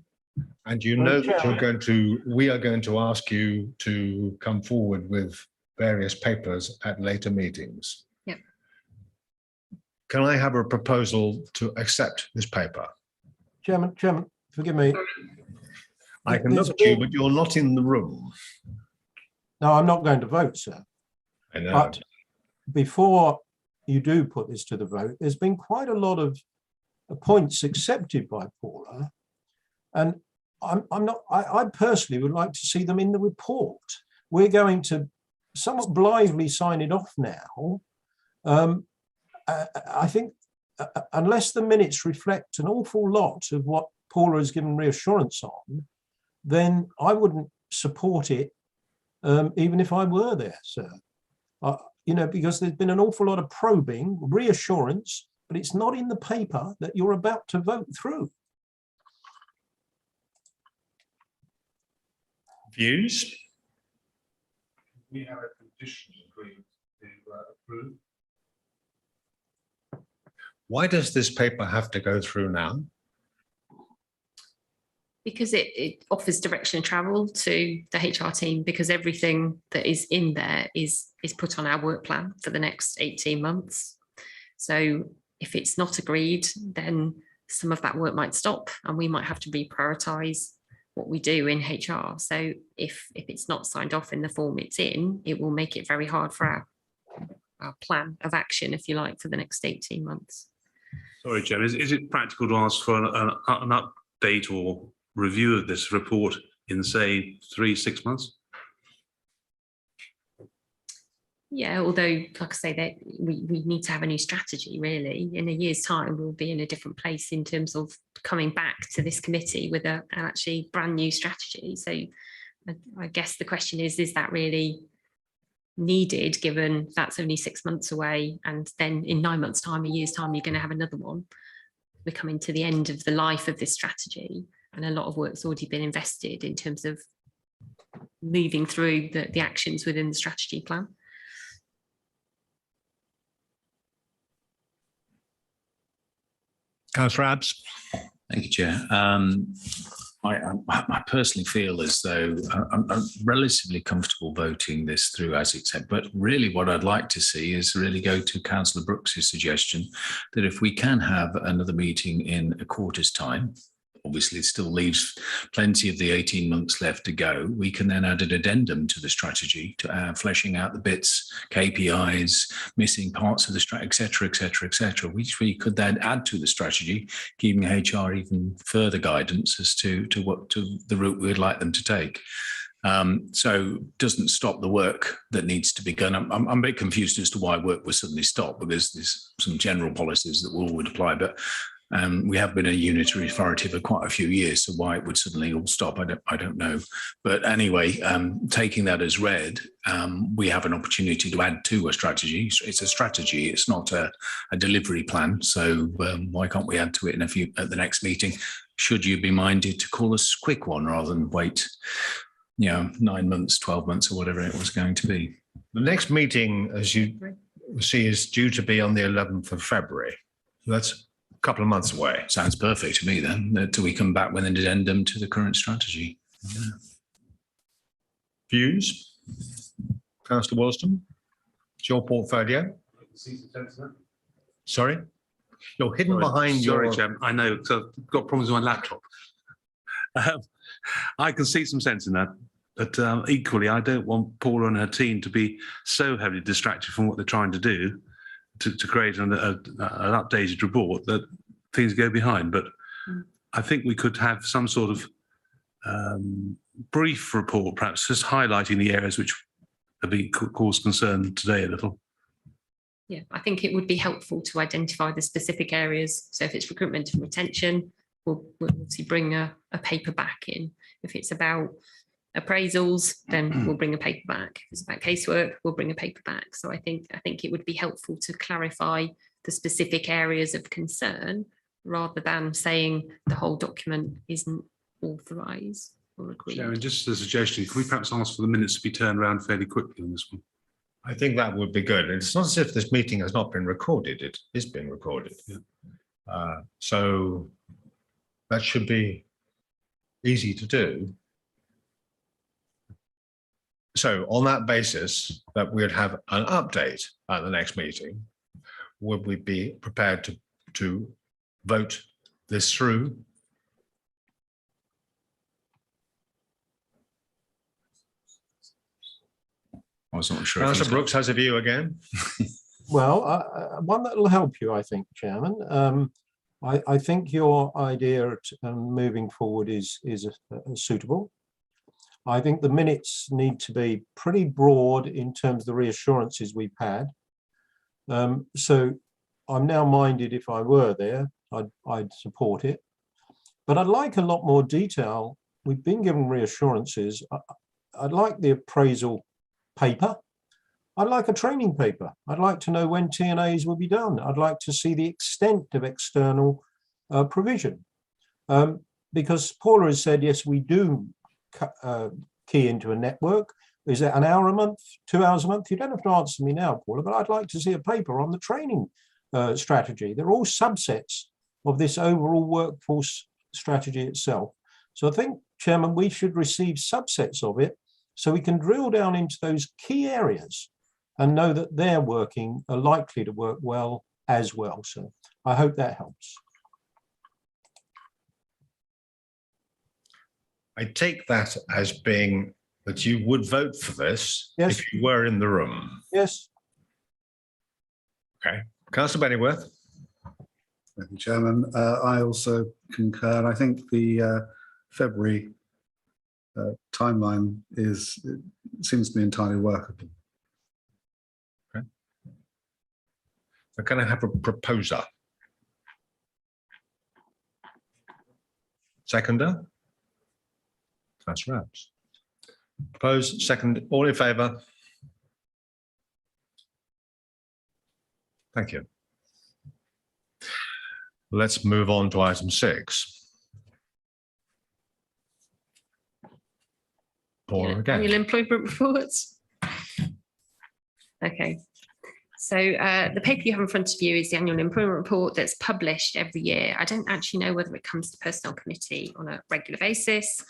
And you know that we are going to ask you to come forward with various papers at later meetings. Yeah. Can I have a proposal to accept this paper? Chairman, forgive me. I can look at you, but you're not in the room. No, I'm not going to vote, sir. I know. But before you do put this to the vote, there's been quite a lot of points accepted by Paula. And I personally would like to see them in the report. We're going to somewhat blithely sign it off now. I think unless the minutes reflect an awful lot of what Paula has given reassurance on, then I wouldn't support it, even if I were there, sir. You know, because there's been an awful lot of probing, reassurance, but it's not in the paper that you're about to vote through. Views? We have a condition agreement to approve. Why does this paper have to go through now? Because it offers direction of travel to the HR team, because everything that is in there is put on our work plan for the next 18 months. So if it's not agreed, then some of that work might stop and we might have to reprioritize what we do in HR. So if it's not signed off in the form it's in, it will make it very hard for our plan of action, if you like, for the next 18 months. Sorry, Jim, is it practical to ask for an update or review of this report in, say, 3-6 months? Yeah, although, like I say, that we need to have a new strategy, really. In a year's time, we'll be in a different place in terms of coming back to this committee with an actually brand new strategy. So I guess the question is that really needed, given that's only 6 months away, and then in 9 months' time, a year's time, you're going to have another one. We're coming to the end of the life of this strategy, and a lot of work's already been invested in terms of moving through the actions within the strategy plan. Councillor Abbs? Thank you, Chair. I personally feel as though I'm relatively comfortable voting this through as accept, but really what I'd like to see is really go to Councillor Brooks's suggestion that if we can have another meeting in a quarter's time, obviously it still leaves plenty of the 18 months left to go, we can then add an addendum to the strategy to fleshing out the bits, KPIs, missing parts of the strategy, et cetera, which we could then add to the strategy, giving HR even further guidance as to the route we would like them to take. So doesn't stop the work that needs to be done. I'm a bit confused as to why work was suddenly stopped, because there's some general policies that all would apply, but we have been a unitary authority for quite a few years, so why it would suddenly all stop, I don't know. But anyway, taking that as read, we have an opportunity to add to a strategy. It's a strategy, it's not a delivery plan. So why can't we add to it at the next meeting? Should you be minded to call us a quick one rather than wait, 9 months, 12 months, or whatever it was going to be? The next meeting, as you see, is due to be on the 11th of February. That's couple of months away. Sounds perfect to me then. Do we come back with an addendum to the current strategy? Yeah. Views? Councillor Wolston? It's your portfolio. Sorry? You're hidden behind your... Sorry, Chairman, I know, because I've got problems with my laptop. I can see some sense in that, but equally, I don't want Paula and her team to be so heavily distracted from what they're trying to do to create an updated report that things go behind. But I think we could have some sort of brief report, perhaps just highlighting the areas which have been caused concern today a little. Yeah, I think it would be helpful to identify the specific areas. So if it's recruitment and retention, we'll obviously bring a paper back in. If it's about appraisals, then we'll bring a paper back. If it's about casework, we'll bring a paper back. So I think it would be helpful to clarify the specific areas of concern rather than saying the whole document isn't authorised or agreed. Sharon, just a suggestion, can we perhaps ask for the minutes to be turned around fairly quickly on this one? I think that would be good. It's not as if this meeting has not been recorded. It is being recorded. Yeah. So that should be easy to do. So on that basis, that we'd have an update at the next meeting, would we be prepared to vote this through? I was not sure. if Councillor he's got- Brooks has a view again. Well, one that will help you, I think, Chairman. I think your idea at moving forward is suitable. I think the minutes need to be pretty broad in terms of the reassurances we've had. So I'm now minded, if I were there, I'd support it. But I'd like a lot more detail. We've been given reassurances. I'd like the appraisal paper. I'd like a training paper. I'd like to know when T&As will be done. I'd like to see the extent of external provision. Because Paula has said, yes, we do key into a network. Is it an hour a month, 2 hours a month? You don't have to answer me now, Paula, but I'd like to see a paper on the training strategy. They're all subsets of this overall workforce strategy itself. So I think, Chairman, we should receive subsets of it so we can drill down into those key areas and know that they're working, are likely to work well as well. So I hope that helps. I take that as being that you would vote for this Yes. if you were in the room. Yes. Okay. Councillor Bennyworth. Thank you, Chairman. I also concur. I think the February timeline seems to be entirely workable. Okay. So can I have a proposer? Seconder? Councillor Abs. Proposed, second, all in favour? Thank you. Let's move on to item 6. Paula again. Annual employment reports. Okay. So the paper you have in front of you is the annual employment report that's published every year. I don't actually know whether it comes to Personnel Committee on a regular basis,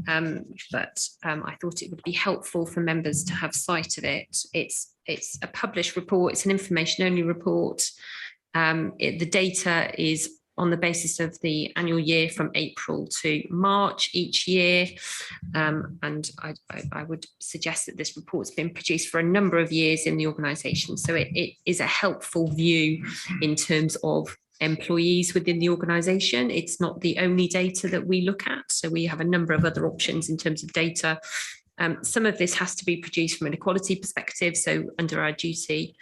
but I thought it would be helpful for members to have sight of it. It's a published report. It's an information-only report. The data is on the basis of the annual year from April to March each year. And I would suggest that this report's been produced for a number of years in the organisation. So it is a helpful view in terms of employees within the organisation. It's not the only data that we look at. So we have a number of other options in terms of data. Some of this has to be produced from an equality perspective. So under our duty,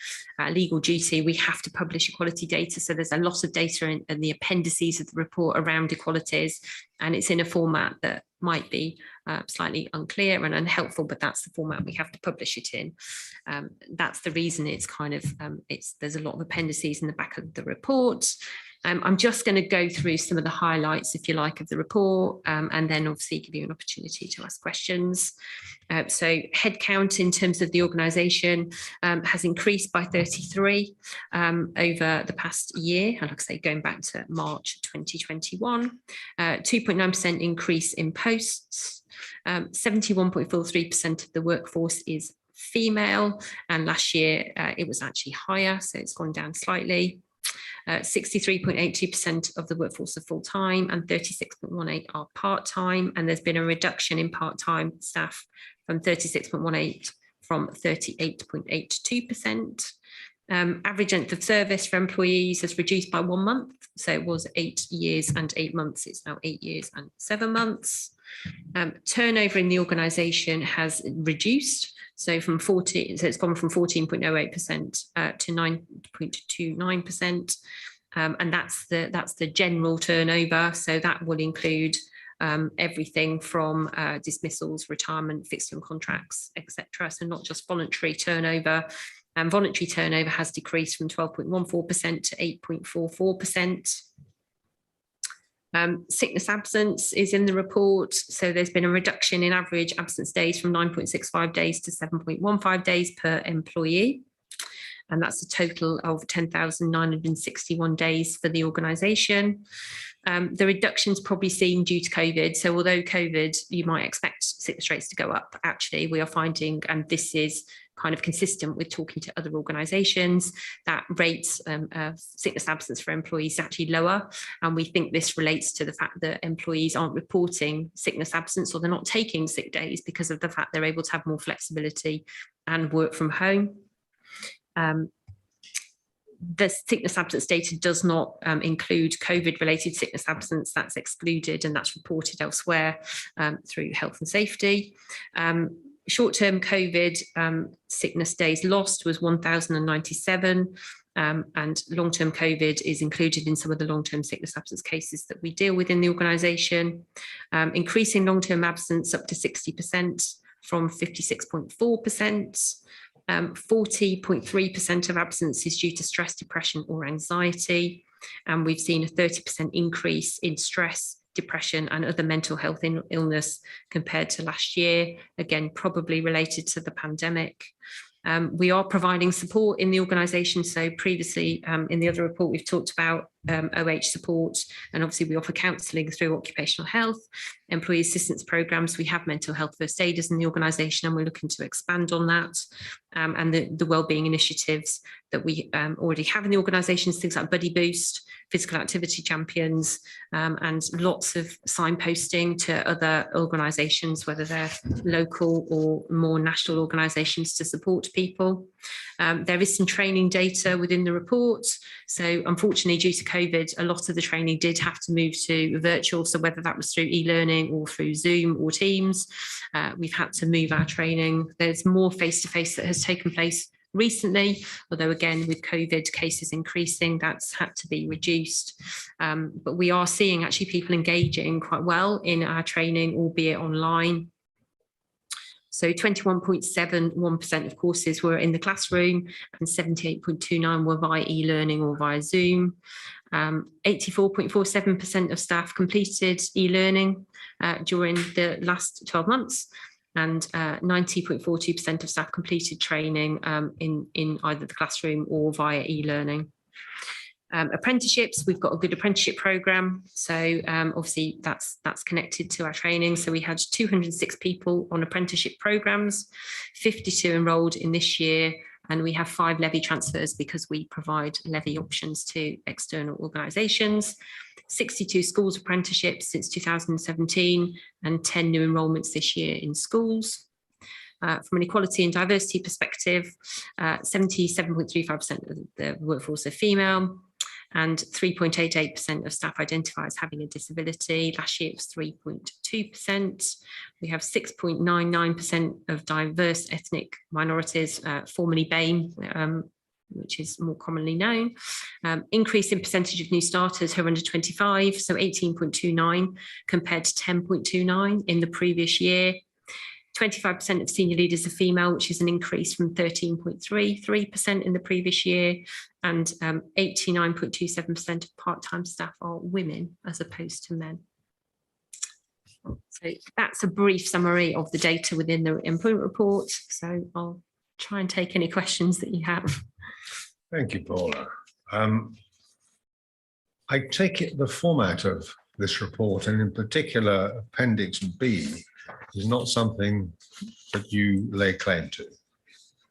legal duty, we have to publish equality data. So there's a lot of data in the appendices of the report around equalities, and it's in a format that might be slightly unclear and unhelpful, but that's the format we have to publish it in. That's the reason it's kind of, there's a lot of appendices in the back of the report. I'm just going to go through some of the highlights, if you like, of the report, and then obviously give you an opportunity to ask questions. So headcount in terms of the organisation has increased by 33 over the past year, and like I say, going back to March 2021, 2.9% increase in posts, 71.43% of the workforce is female, and last year it was actually higher, so it's gone down slightly. 63.82% of the workforce are full-time and 36.18% are part-time, and there's been a reduction in part-time staff from 36.18% from 38.82%. Average length of service for employees has reduced by 1 month, so it was 8 years and 8 months, it's now 8 years and 7 months. Turnover in the organisation has reduced. So it's gone from 14.08% to 9.29%, and that's the general turnover. So that will include everything from dismissals, retirement, fixed-term contracts, etc. So not just voluntary turnover. Voluntary turnover has decreased from 12.14% to 8.44%. Sickness absence is in the report. So there's been a reduction in average absence days from 9.65 days to 7.15 days per employee. And that's a total of 10,961 days for the organisation. The reduction's probably seen due to COVID. So although COVID, you might expect sickness rates to go up, actually we are finding, and this is kind of consistent with talking to other organisations, that rates of sickness absence for employees is actually lower. And we think this relates to the fact that employees aren't reporting sickness absence, or they're not taking sick days because of the fact they're able to have more flexibility and work from home. The sickness absence data does not include COVID-related sickness absence. That's excluded, and that's reported elsewhere through health and safety. Short-term COVID sickness days lost was 1,097, and long-term COVID is included in some of the long-term sickness absence cases that we deal with in the organisation. Increasing long-term absence up to 60% from 56.4%. 40.3% of absence is due to stress, depression or anxiety. And we've seen a 30% increase in stress, depression and other mental health illness compared to last year, again, probably related to the pandemic. We are providing support in the organisation. So previously in the other report, we've talked about OH support, and obviously we offer counselling through occupational health, employee assistance programmes. We have mental health first aiders in the organisation, and we're looking to expand on that. And the wellbeing initiatives that we already have in the organisation, things like Buddy Boost, physical activity champions, and lots of signposting to other organisations, whether they're local or more national organisations, to support people. There is some training data within the report. So unfortunately, due to COVID, a lot of the training did have to move to virtual. So whether that was through e-learning or through Zoom or Teams, we've had to move our training. There's more face-to-face that has taken place recently, although again with COVID cases increasing, that's had to be reduced. But we are seeing actually people engaging quite well in our training, albeit online. So 21.71% of courses were in the classroom and 78.29% were via e-learning or via Zoom. 84.47% of staff completed e-learning during the last 12 months. And 90.42% of staff completed training in either the classroom or via e-learning. Apprenticeships, we've got a good apprenticeship programme. So obviously that's connected to our training. So we had 206 people on apprenticeship programmes, 52 enrolled in this year, and we have 5 levy transfers because we provide levy options to external organisations. 62 schools apprenticeships since 2017 and 10 new enrolments this year in schools. From an equality and diversity perspective, 77.35% of the workforce are female, and 3.88% of staff identify as having a disability. Last year it was 3.2%. We have 6.99% of diverse ethnic minorities, formerly BAME, which is more commonly known. Increase in percentage of new starters who are under 25, so 18.29 compared to 10.29 in the previous year. 25% of senior leaders are female, which is an increase from 13.33% in the previous year, and 89.27% of part-time staff are women as opposed to men. So that's a brief summary of the data within the employment report. So I'll try and take any questions that you have. Thank you, Paula. I take it the format of this report, and in particular Appendix B, is not something that you lay claim to.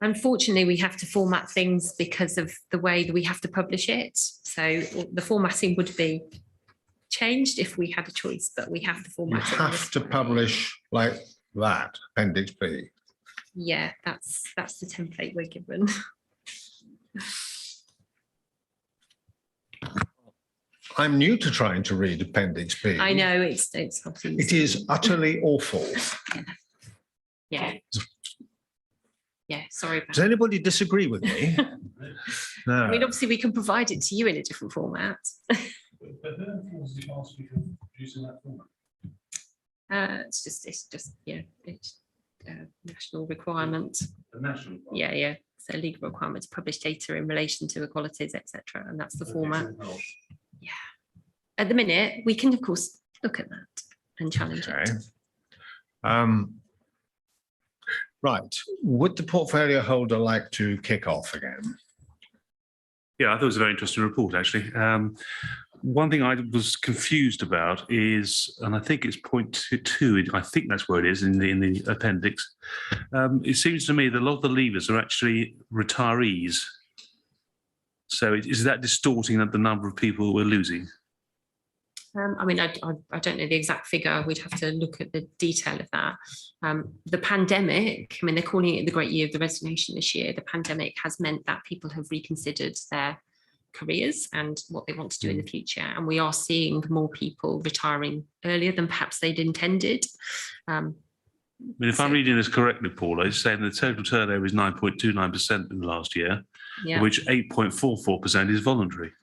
Unfortunately, we have to format things because of the way that we have to publish it. So the formatting would be changed if we had a choice, but we have to format it. You have to publish like that, Appendix B. Yeah, that's the template we're given. I'm new to trying to read Appendix B. I know it's obviously. It is utterly awful. Yeah. Yeah, sorry about Does anybody disagree with me? No. I mean, obviously we can provide it to you in a different format. But who forces it ask you to produce in that format? It's just yeah, it's a national requirement. The national requirement. Yeah. So legal requirement to publish data in relation to equalities, etc. And that's the format. Yeah. at the minute, we can of course look at that and challenge Okay. it. Right, would the portfolio holder like to kick off again? Yeah, I thought it was a very interesting report, actually. One thing I was confused about is, and I think it's point two, I think that's where it is in the appendix. It seems to me that a lot of the leavers are actually retirees. So is that distorting the number of people we're losing? I mean, I don't know the exact figure. We'd have to look at the detail of that. The pandemic, I mean, they're calling it the great year of the resignation this year. The pandemic has meant that people have reconsidered their careers and what they want to do in the future. And we are seeing more people retiring earlier than perhaps they'd intended. I mean, if I'm reading this correctly, Paula, it's saying the total turnover is 9.29% in the last year, Yeah. of which 8.44% is voluntary.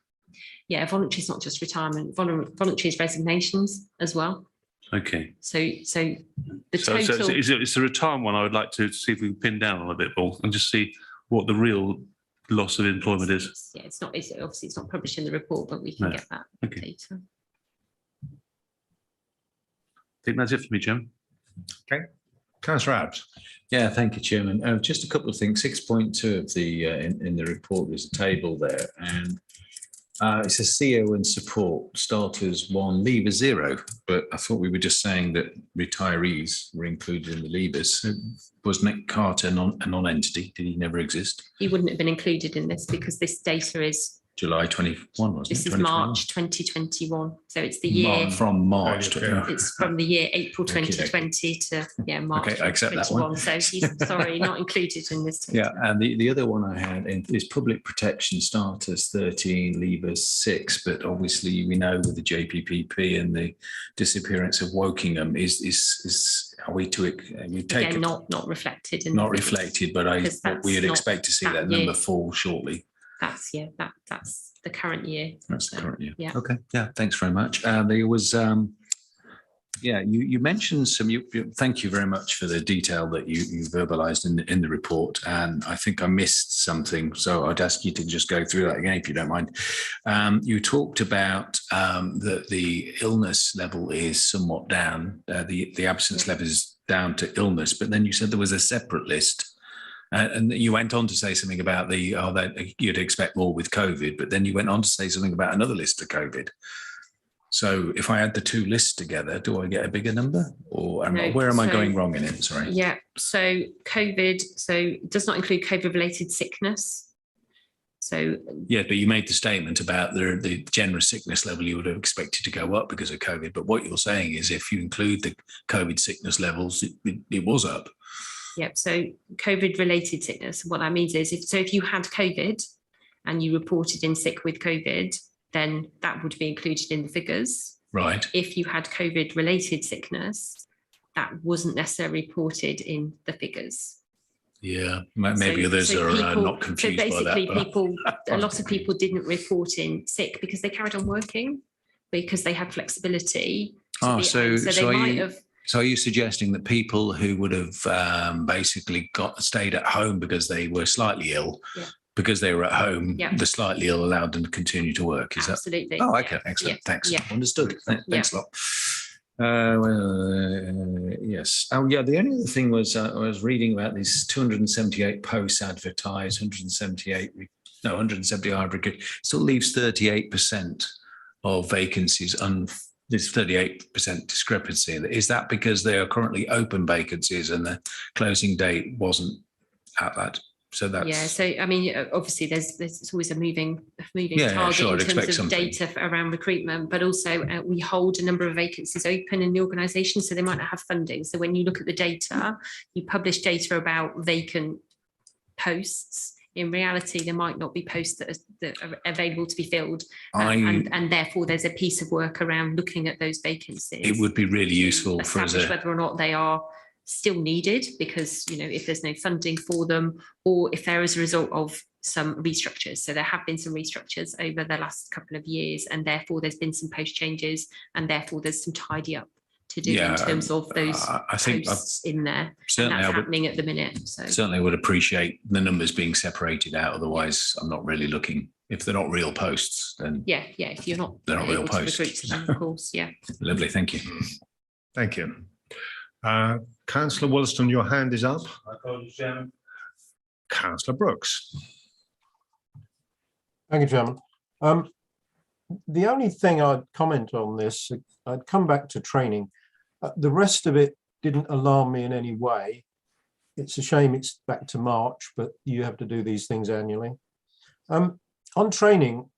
Yeah, voluntary is not just retirement. Voluntary is resignations as well. Okay. So the So total. it's the retirement one I would like to see if we can pin down on a bit more and just see what the real loss of employment is. Yeah, obviously it's not published in the report, but we can No. get that Okay. data. I think that's it for me, Jim. Councillor Abbs. Yeah, thank you, Chairman. Just a couple of things. 6.2 of the in the report, there's a table there, and it says CEO and support starters 1, leavers 0. But I thought we were just saying that retirees were included in the leavers. Was Nick Carter a non-entity? Did he never exist? He wouldn't have been included in this because this data is, July 21, wasn't this it? is 2021? March 2021. So it's the year, From March. Yeah. it's from the year April Okay, 2020 to, March Okay, I accept that one. 2021. So he's, sorry, not included in this. Yeah, data. and the other one I had is public protection starters 13, leavers 6, but obviously we know with the JPPP and the disappearance of Wokingham are we to we take Again, it not reflected in. not the figures. reflected, but because that's we'd not expect to see that that year. number fall shortly. That's the current year. That's the So, current year. yeah. Okay. Yeah. Thanks very much. There was, you mentioned some. Thank you very much for the detail that you verbalised in the report, and I think I missed something, so I'd ask you to just go through that again if you don't mind. You talked about that the illness level is somewhat down. The absence level is down to illness, but then you said there was a separate list. And you went on to say something about that you'd expect more with COVID, but then you went on to say something about another list of COVID. So if I add the two lists together, do I get a bigger number, or where am I going wrong in it? Sorry. Yeah. So COVID. So it does not include COVID-related sickness. So Yeah, but you made the statement about the generous sickness level you would have expected to go up because of COVID. But what you're saying is if you include the COVID sickness levels, it was up. Yep. So COVID-related sickness. What that means is if you had COVID and you reported in sick with COVID, then that would be included in the figures. Right. If you had COVID-related sickness, that wasn't necessarily reported in the figures. Yeah, maybe So- others so are people- not confused by that. basically, but- a lot of people didn't report in sick because they carried on working because they had flexibility. to be at so home. They might have. So are you suggesting that people who would have basically stayed at home because they were slightly ill, Yeah. because they were at home, Yeah. the slightly ill allowed them to continue to work? Is that? Absolutely. Oh, yeah, okay, excellent. yeah, Thanks. yeah. Understood. Thanks a lot. Yes. Oh, yeah. The only other thing was I was reading about these 278 posts advertised, 170 still leaves 38% of vacancies. There's 38% discrepancy. Is that because they are currently open vacancies and the closing date wasn't at that? So that's Yeah. So I mean, obviously, there's always a moving Yeah, target sure, I'd in expect terms of something. data around recruitment, but also we hold a number of vacancies open in the organisation, so they might not have funding. So when you look at the data, you publish data about vacant posts. In reality, there might not be posts that are available to be filled, and therefore there's a piece of work around looking at those vacancies. It would be really useful for us. Establish whether or not they are still needed, because if there's no funding for them, or if they're as a result of some restructures. So there have been some restructures over the last couple of years, and therefore there's been some post changes, and therefore there's some tidy up to do in terms of those I think posts in there. certainly and that's I would, happening at the minute. So certainly would appreciate the numbers being separated out. Otherwise, I'm not really looking If they're not real posts, then Yeah, if you're not They're not real able to posts. recruit to them, of course, yeah. lovely. Thank you. Thank you. Councillor Wollaston, your hand is up. Chairman. Councillor Brooks. Thank you, Chairman. The only thing I'd comment on this, I'd come back to training. The rest of it didn't alarm me in any way. It's a shame it's back to March, but you have to do these things annually. On training,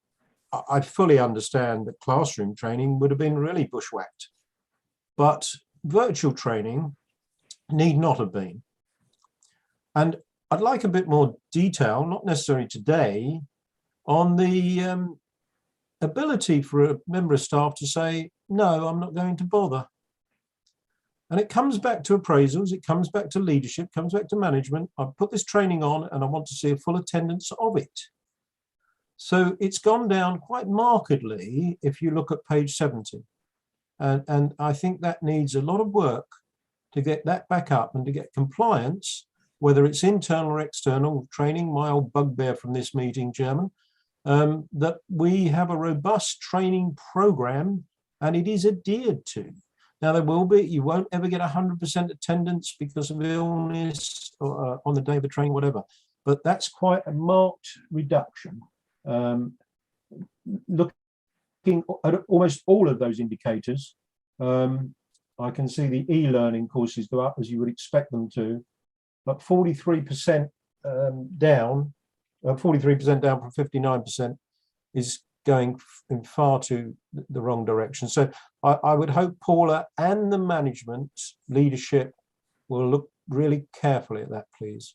I fully understand that classroom training would have been really bushwhacked, but virtual training need not have been. And I'd like a bit more detail, not necessarily today, on the ability for a member of staff to say, no, I'm not going to bother. And it comes back to appraisals, it comes back to leadership, comes back to management. I've put this training on and I want to see a full attendance of it. So it's gone down quite markedly if you look at page 70. And I think that needs a lot of work to get that back up and to get compliance, whether it's internal or external training, my old bugbear from this meeting, Chairman, that we have a robust training program and it is adhered to. Now there will be, you won't ever get 100% attendance because of illness or on the day of the training, whatever, but that's quite a marked reduction. Looking at almost all of those indicators, I can see the e-learning courses go up as you would expect them to, but 43% down, 43% down from 59% is going in far too the wrong direction. So I would hope Paula and the management leadership will look really carefully at that, please.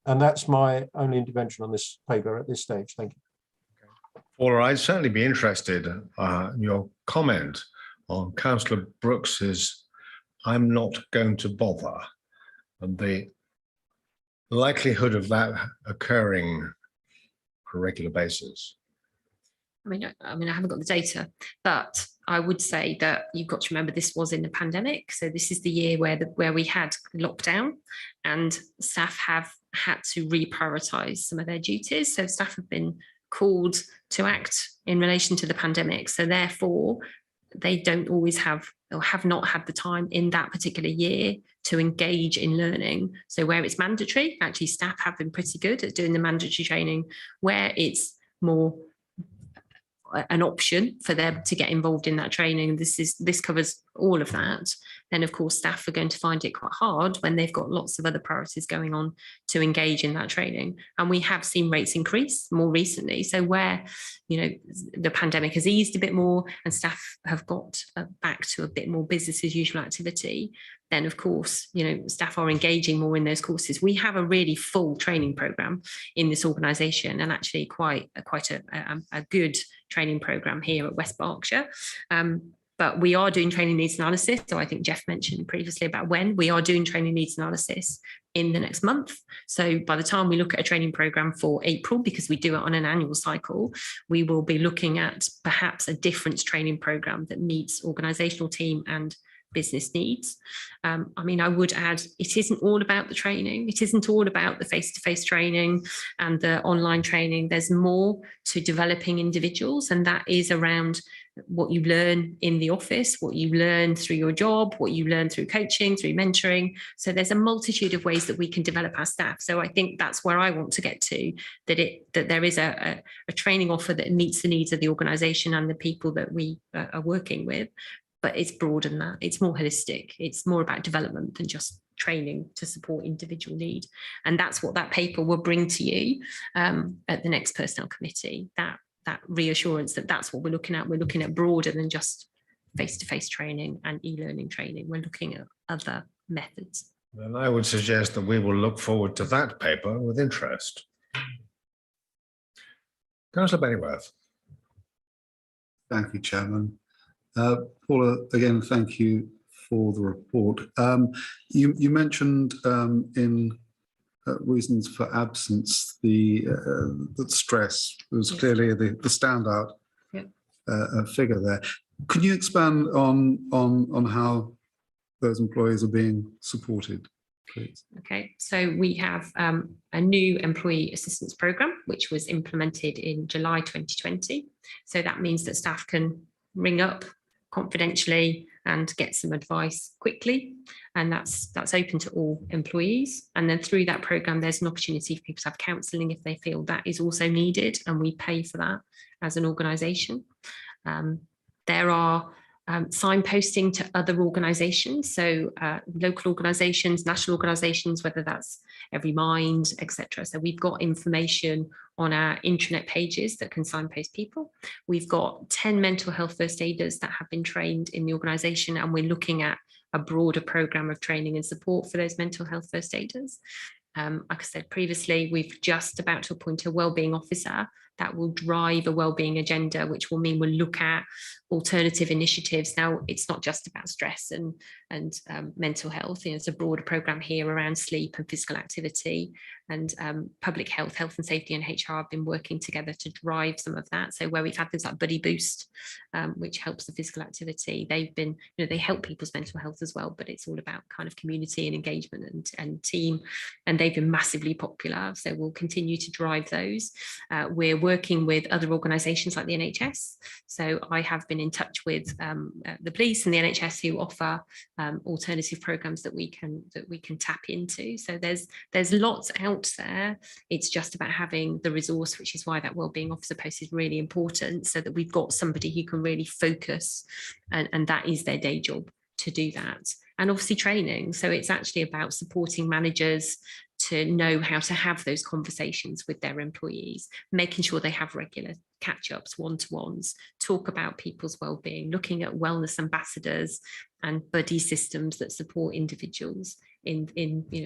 And that's my only intervention on this paper at this stage. Thank you. Paula, I'd certainly be interested in your comment on Councillor Brooks's "I'm not going to bother," and the likelihood of that occurring on a regular basis. I mean, I haven't got the data, but I would say that you've got to remember this was in the pandemic. So this is the year where we had lockdown and staff have had to reprioritise some of their duties. So staff have been called to act in relation to the pandemic. So therefore, they don't always have or have not had the time in that particular year to engage in learning. So where it's mandatory, actually staff have been pretty good at doing the mandatory training. Where it's more an option for them to get involved in that training, this covers all of that, then of course staff are going to find it quite hard when they've got lots of other priorities going on to engage in that training. And we have seen rates increase more recently. So where, you know, the pandemic has eased a bit more and staff have got back to a bit more business as usual activity, then of course, you know, staff are engaging more in those courses. We have a really full training program in this organisation, and actually quite a good training program here at West Berkshire. But we are doing training needs analysis. So I think Jeff mentioned previously about when we are doing training needs analysis in the next month. So by the time we look at a training program for April, because we do it on an annual cycle, we will be looking at perhaps a different training program that meets organisational team and business needs. I mean, I would add, it isn't all about the training. It isn't all about the face-to-face training and the online training. There's more to developing individuals, and that is around what you learn in the office, what you learn through your job, what you learn through coaching, through mentoring. So there's a multitude of ways that we can develop our staff. So I think that's where I want to get to, that there is a training offer that meets the needs of the organisation and the people that we are working with. But it's broader than that. It's more holistic. It's more about development than just training to support individual need. And that's what that paper will bring to you at the next personnel committee, that reassurance that that's what we're looking at. We're looking at broader than just face-to-face training and e-learning training. We're looking at other methods. And I would suggest that we will look forward to that paper with interest. Councillor Pennyworth. Thank you, Chairman. Paula, again, thank you for the report. You mentioned in reasons for absence the stress. It was clearly the standout figure there. Can you expand on how those employees are being supported? Please. Okay, so we have a new employee assistance programme, which was implemented in July 2020. So that means that staff can ring up confidentially and get some advice quickly. And that's open to all employees. And then through that programme, there's an opportunity for people to have counselling if they feel that is also needed. And we pay for that as an organisation. There are signposting to other organisations, so local organisations, national organisations, whether that's Every Mind, etc. So we've got information on our intranet pages that can signpost people. We've got 10 mental health first aiders that have been trained in the organisation, and we're looking at a broader programme of training and support for those mental health first aiders. Like I said previously, we've just about to appoint a wellbeing officer that will drive a wellbeing agenda, which will mean we'll look at alternative initiatives. Now, it's not just about stress and mental health. There's a broader programme here around sleep and physical activity, and public health, health and safety and HR have been working together to drive some of that. So where we've had things like Buddy Boost, which helps the physical activity, they've been, they help people's mental health as well, but it's all about kind of community and engagement and team, and they've been massively popular. So we'll continue to drive those. We're working with other organisations like the NHS. So I have been in touch with the police and the NHS, who offer alternative programmes that we can tap into. So there's lots out there. It's just about having the resource, which is why that wellbeing officer post is really important, so that we've got somebody who can really focus, and that is their day job, to do that. And obviously training. So it's actually about supporting managers to know how to have those conversations with their employees, making sure they have regular catch-ups, one-to-ones, talk about people's well-being, looking at wellness ambassadors and buddy systems that support individuals in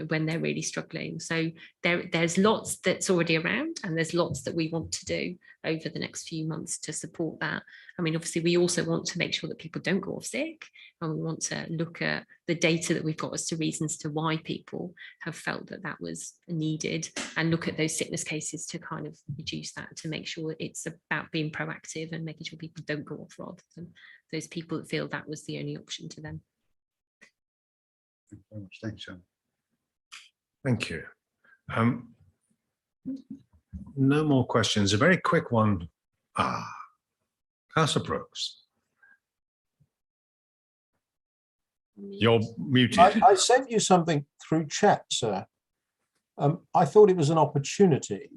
when they're really struggling. So there's lots that's already around, and there's lots that we want to do over the next few months to support that. I mean, obviously, we also want to make sure that people don't go off sick, and we want to look at the data that we've got as to reasons to why people have felt that was needed, and look at those sickness cases to kind of reduce that, to make sure it's about being proactive and making sure people don't go off, rather than those people that feel that was the only option to them. Thank you very much. Thanks, Sharon. Thank you. No more questions. A very quick one. Councillor Brooks. You're muted. I sent you something through chat, sir. I thought it was an opportunity,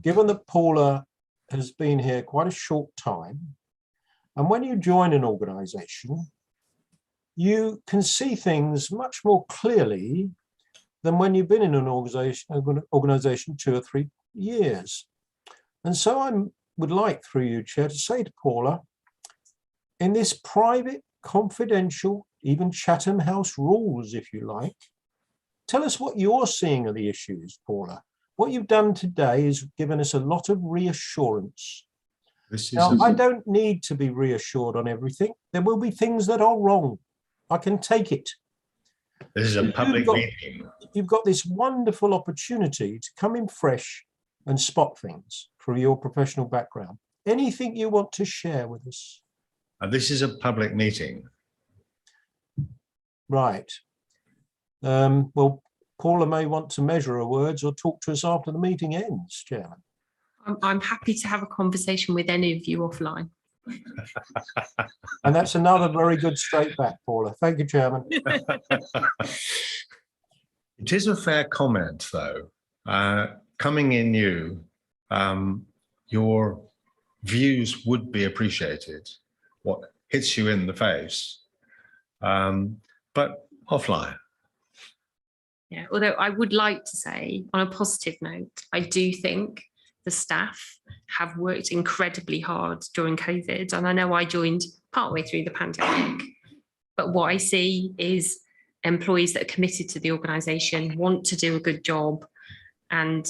given that Paula has been here quite a short time, and when you join an organisation, you can see things much more clearly than when you've been in an organisation 2 or 3 years. And so I would like, through you, Chair, to say to Paula, in this private, confidential, even Chatham House rules, if you like, tell us what you're seeing are the issues, Paula. What you've done today is given us a lot of reassurance. Now, I don't need to be reassured on everything. There will be things that are wrong. I can take it. This is a public meeting. You've got this wonderful opportunity to come in fresh and spot things through your professional background. Anything you want to share with us? This is a public meeting. Right. Well, Paula may want to measure her words or talk to us after the meeting ends, Chairman. I'm happy to have a conversation with any of you offline. And that's another very good straight back, Paula. Thank you, Chairman. It is a fair comment, though. Coming in new, your views would be appreciated. What hits you in the face, but offline. Yeah, although I would like to say, on a positive note, I do think the staff have worked incredibly hard during COVID. And I know I joined partway through the pandemic, but what I see is employees that are committed to the organisation, want to do a good job, and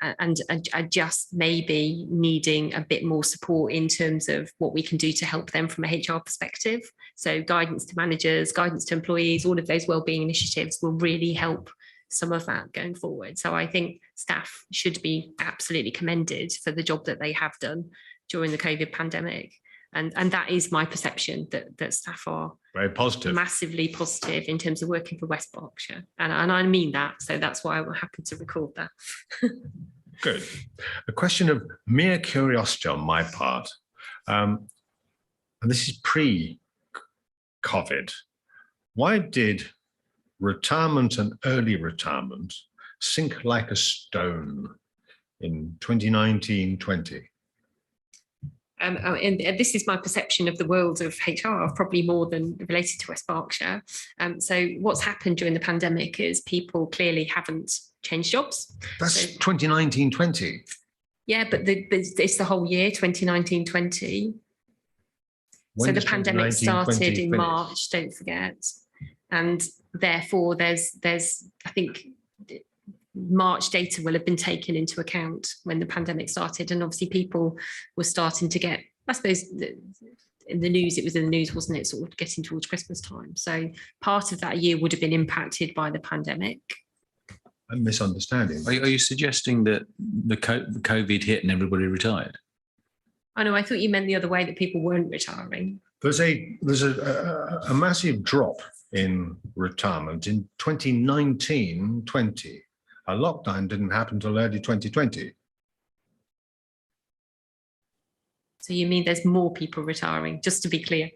are just maybe needing a bit more support in terms of what we can do to help them from a HR perspective. So guidance to managers, guidance to employees, all of those wellbeing initiatives will really help some of that going forward. So I think staff should be absolutely commended for the job that they have done during the COVID pandemic. And that is my perception, that staff are Very positive. massively positive in terms of working for West Berkshire. And I mean that. So that's why I'm happy to record that. Good. A question of mere curiosity on my part. And this is pre-COVID. Why did retirement and early retirement sink like a stone in 2019-20? And this is my perception of the world of HR, probably more than related to West Berkshire. So what's happened during the pandemic is people clearly haven't changed jobs. That's So, 2019-20. yeah, but it's the whole year, 2019-20. So the pandemic started in March, don't forget. And therefore there's I think March data will have been taken into account when the pandemic started. And obviously people were starting to get, I suppose, in the news, it was in the news, wasn't it? Sort of getting towards Christmas time. So part of that year would have been impacted by the pandemic. I'm misunderstanding. Are you suggesting that the COVID hit and everybody retired? I know, I thought you meant the other way, that people weren't retiring. There's a massive drop in retirement in 2019-20. A lockdown didn't happen until early 2020. So you mean there's more people retiring, just to be clear?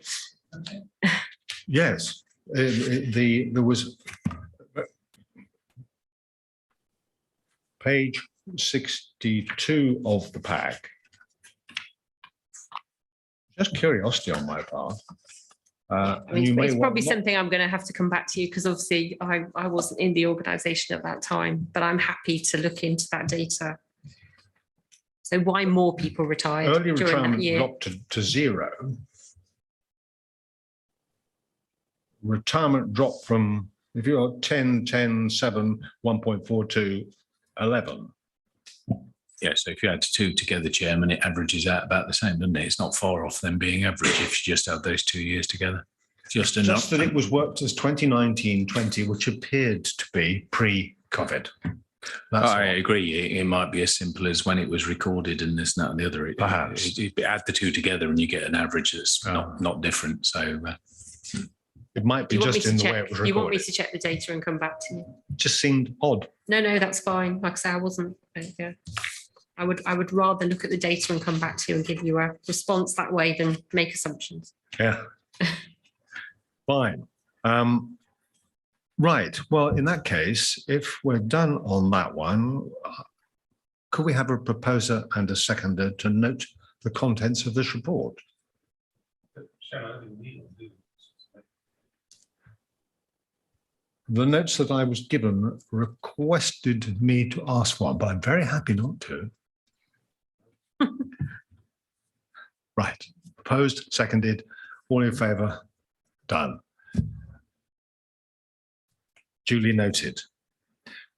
Yes, there was page 62 of the pack. Just curiosity on my part. I mean, it's probably something I'm going to have to come back to you, because obviously I wasn't in the organisation at that time, but I'm happy to look into that data. So why more people retired early during that retirement year? dropped to 0. Retirement dropped from, if you're 10, 10, 7, 1.42, 11. Yeah, so if you add 2 together, Chairman, it averages out about the same, doesn't it? It's not far off them being average if you just add those 2 years together. Just that it was worked as 2019-20, which appeared to be pre-COVID. I agree. It might be as simple as when it was recorded and this, that, and the other. Perhaps. Add the 2 together and you get an average that's not different. So it might be just in the way it was recorded. You want me to check the data and come back to you? It just seemed odd. No, that's fine. Like I say, I wasn't. Yeah. I would rather look at the data and come back to you and give you a response that way than make assumptions. Yeah. Fine. Right. Well, in that case, if we're done on that one, could we have a proposer and a seconder to note the contents of this report? The notes that I was given requested me to ask one, but I'm very happy not to. Right. Proposed, seconded, all in favour, done. Duly noted.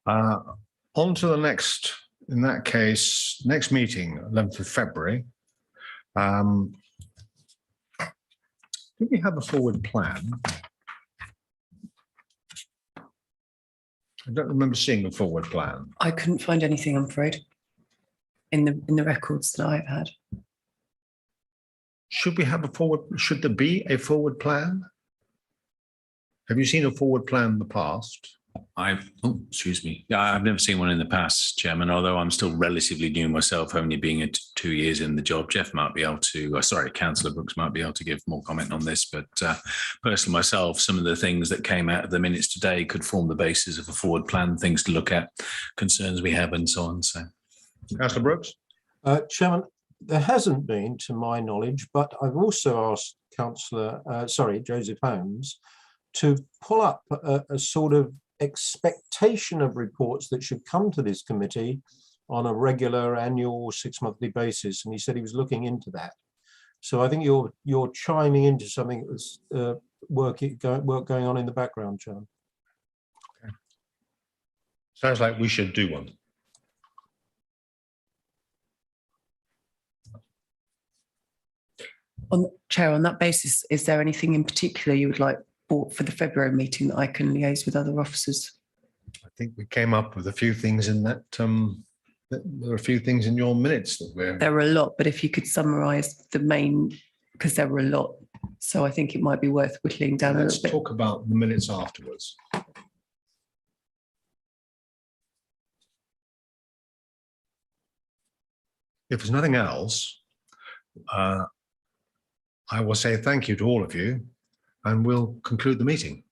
On to the next, in that case, next meeting, 11th of February. Do we have a forward plan? I don't remember seeing a forward plan. I couldn't find anything, I'm afraid, in the records that I've had. Should we have a forward? Should there be a forward plan? Have you seen a forward plan in the past? Excuse me. I've never seen one in the past, Chairman, although I'm still relatively new myself, only being 2 years in the job. Jeff might be able to, Councillor Brooks might be able to give more comment on this, but personally myself, some of the things that came out of the minutes today could form the basis of a forward plan, things to look at, concerns we have and so on. So, Councillor Brooks? Chairman, there hasn't been, to my knowledge, but I've also asked Joseph Holmes to pull up a sort of expectation of reports that should come to this committee on a regular, annual, 6-monthly basis, and he said he was looking into that. So I think you're chiming into something that's work going on in the background, Chairman. Okay. Sounds like we should do one. Chair, on that basis, is there anything in particular you would like for the February meeting that I can liaise with other officers? I think we came up with a few things in that. There are a few things in your minutes that we're. There are a lot, but if you could summarise the main because there were a lot. So I think it might be worth whittling down a Let's little bit. talk about the minutes afterwards. If there's nothing else, I will say thank you to all of you, and we'll conclude the meeting.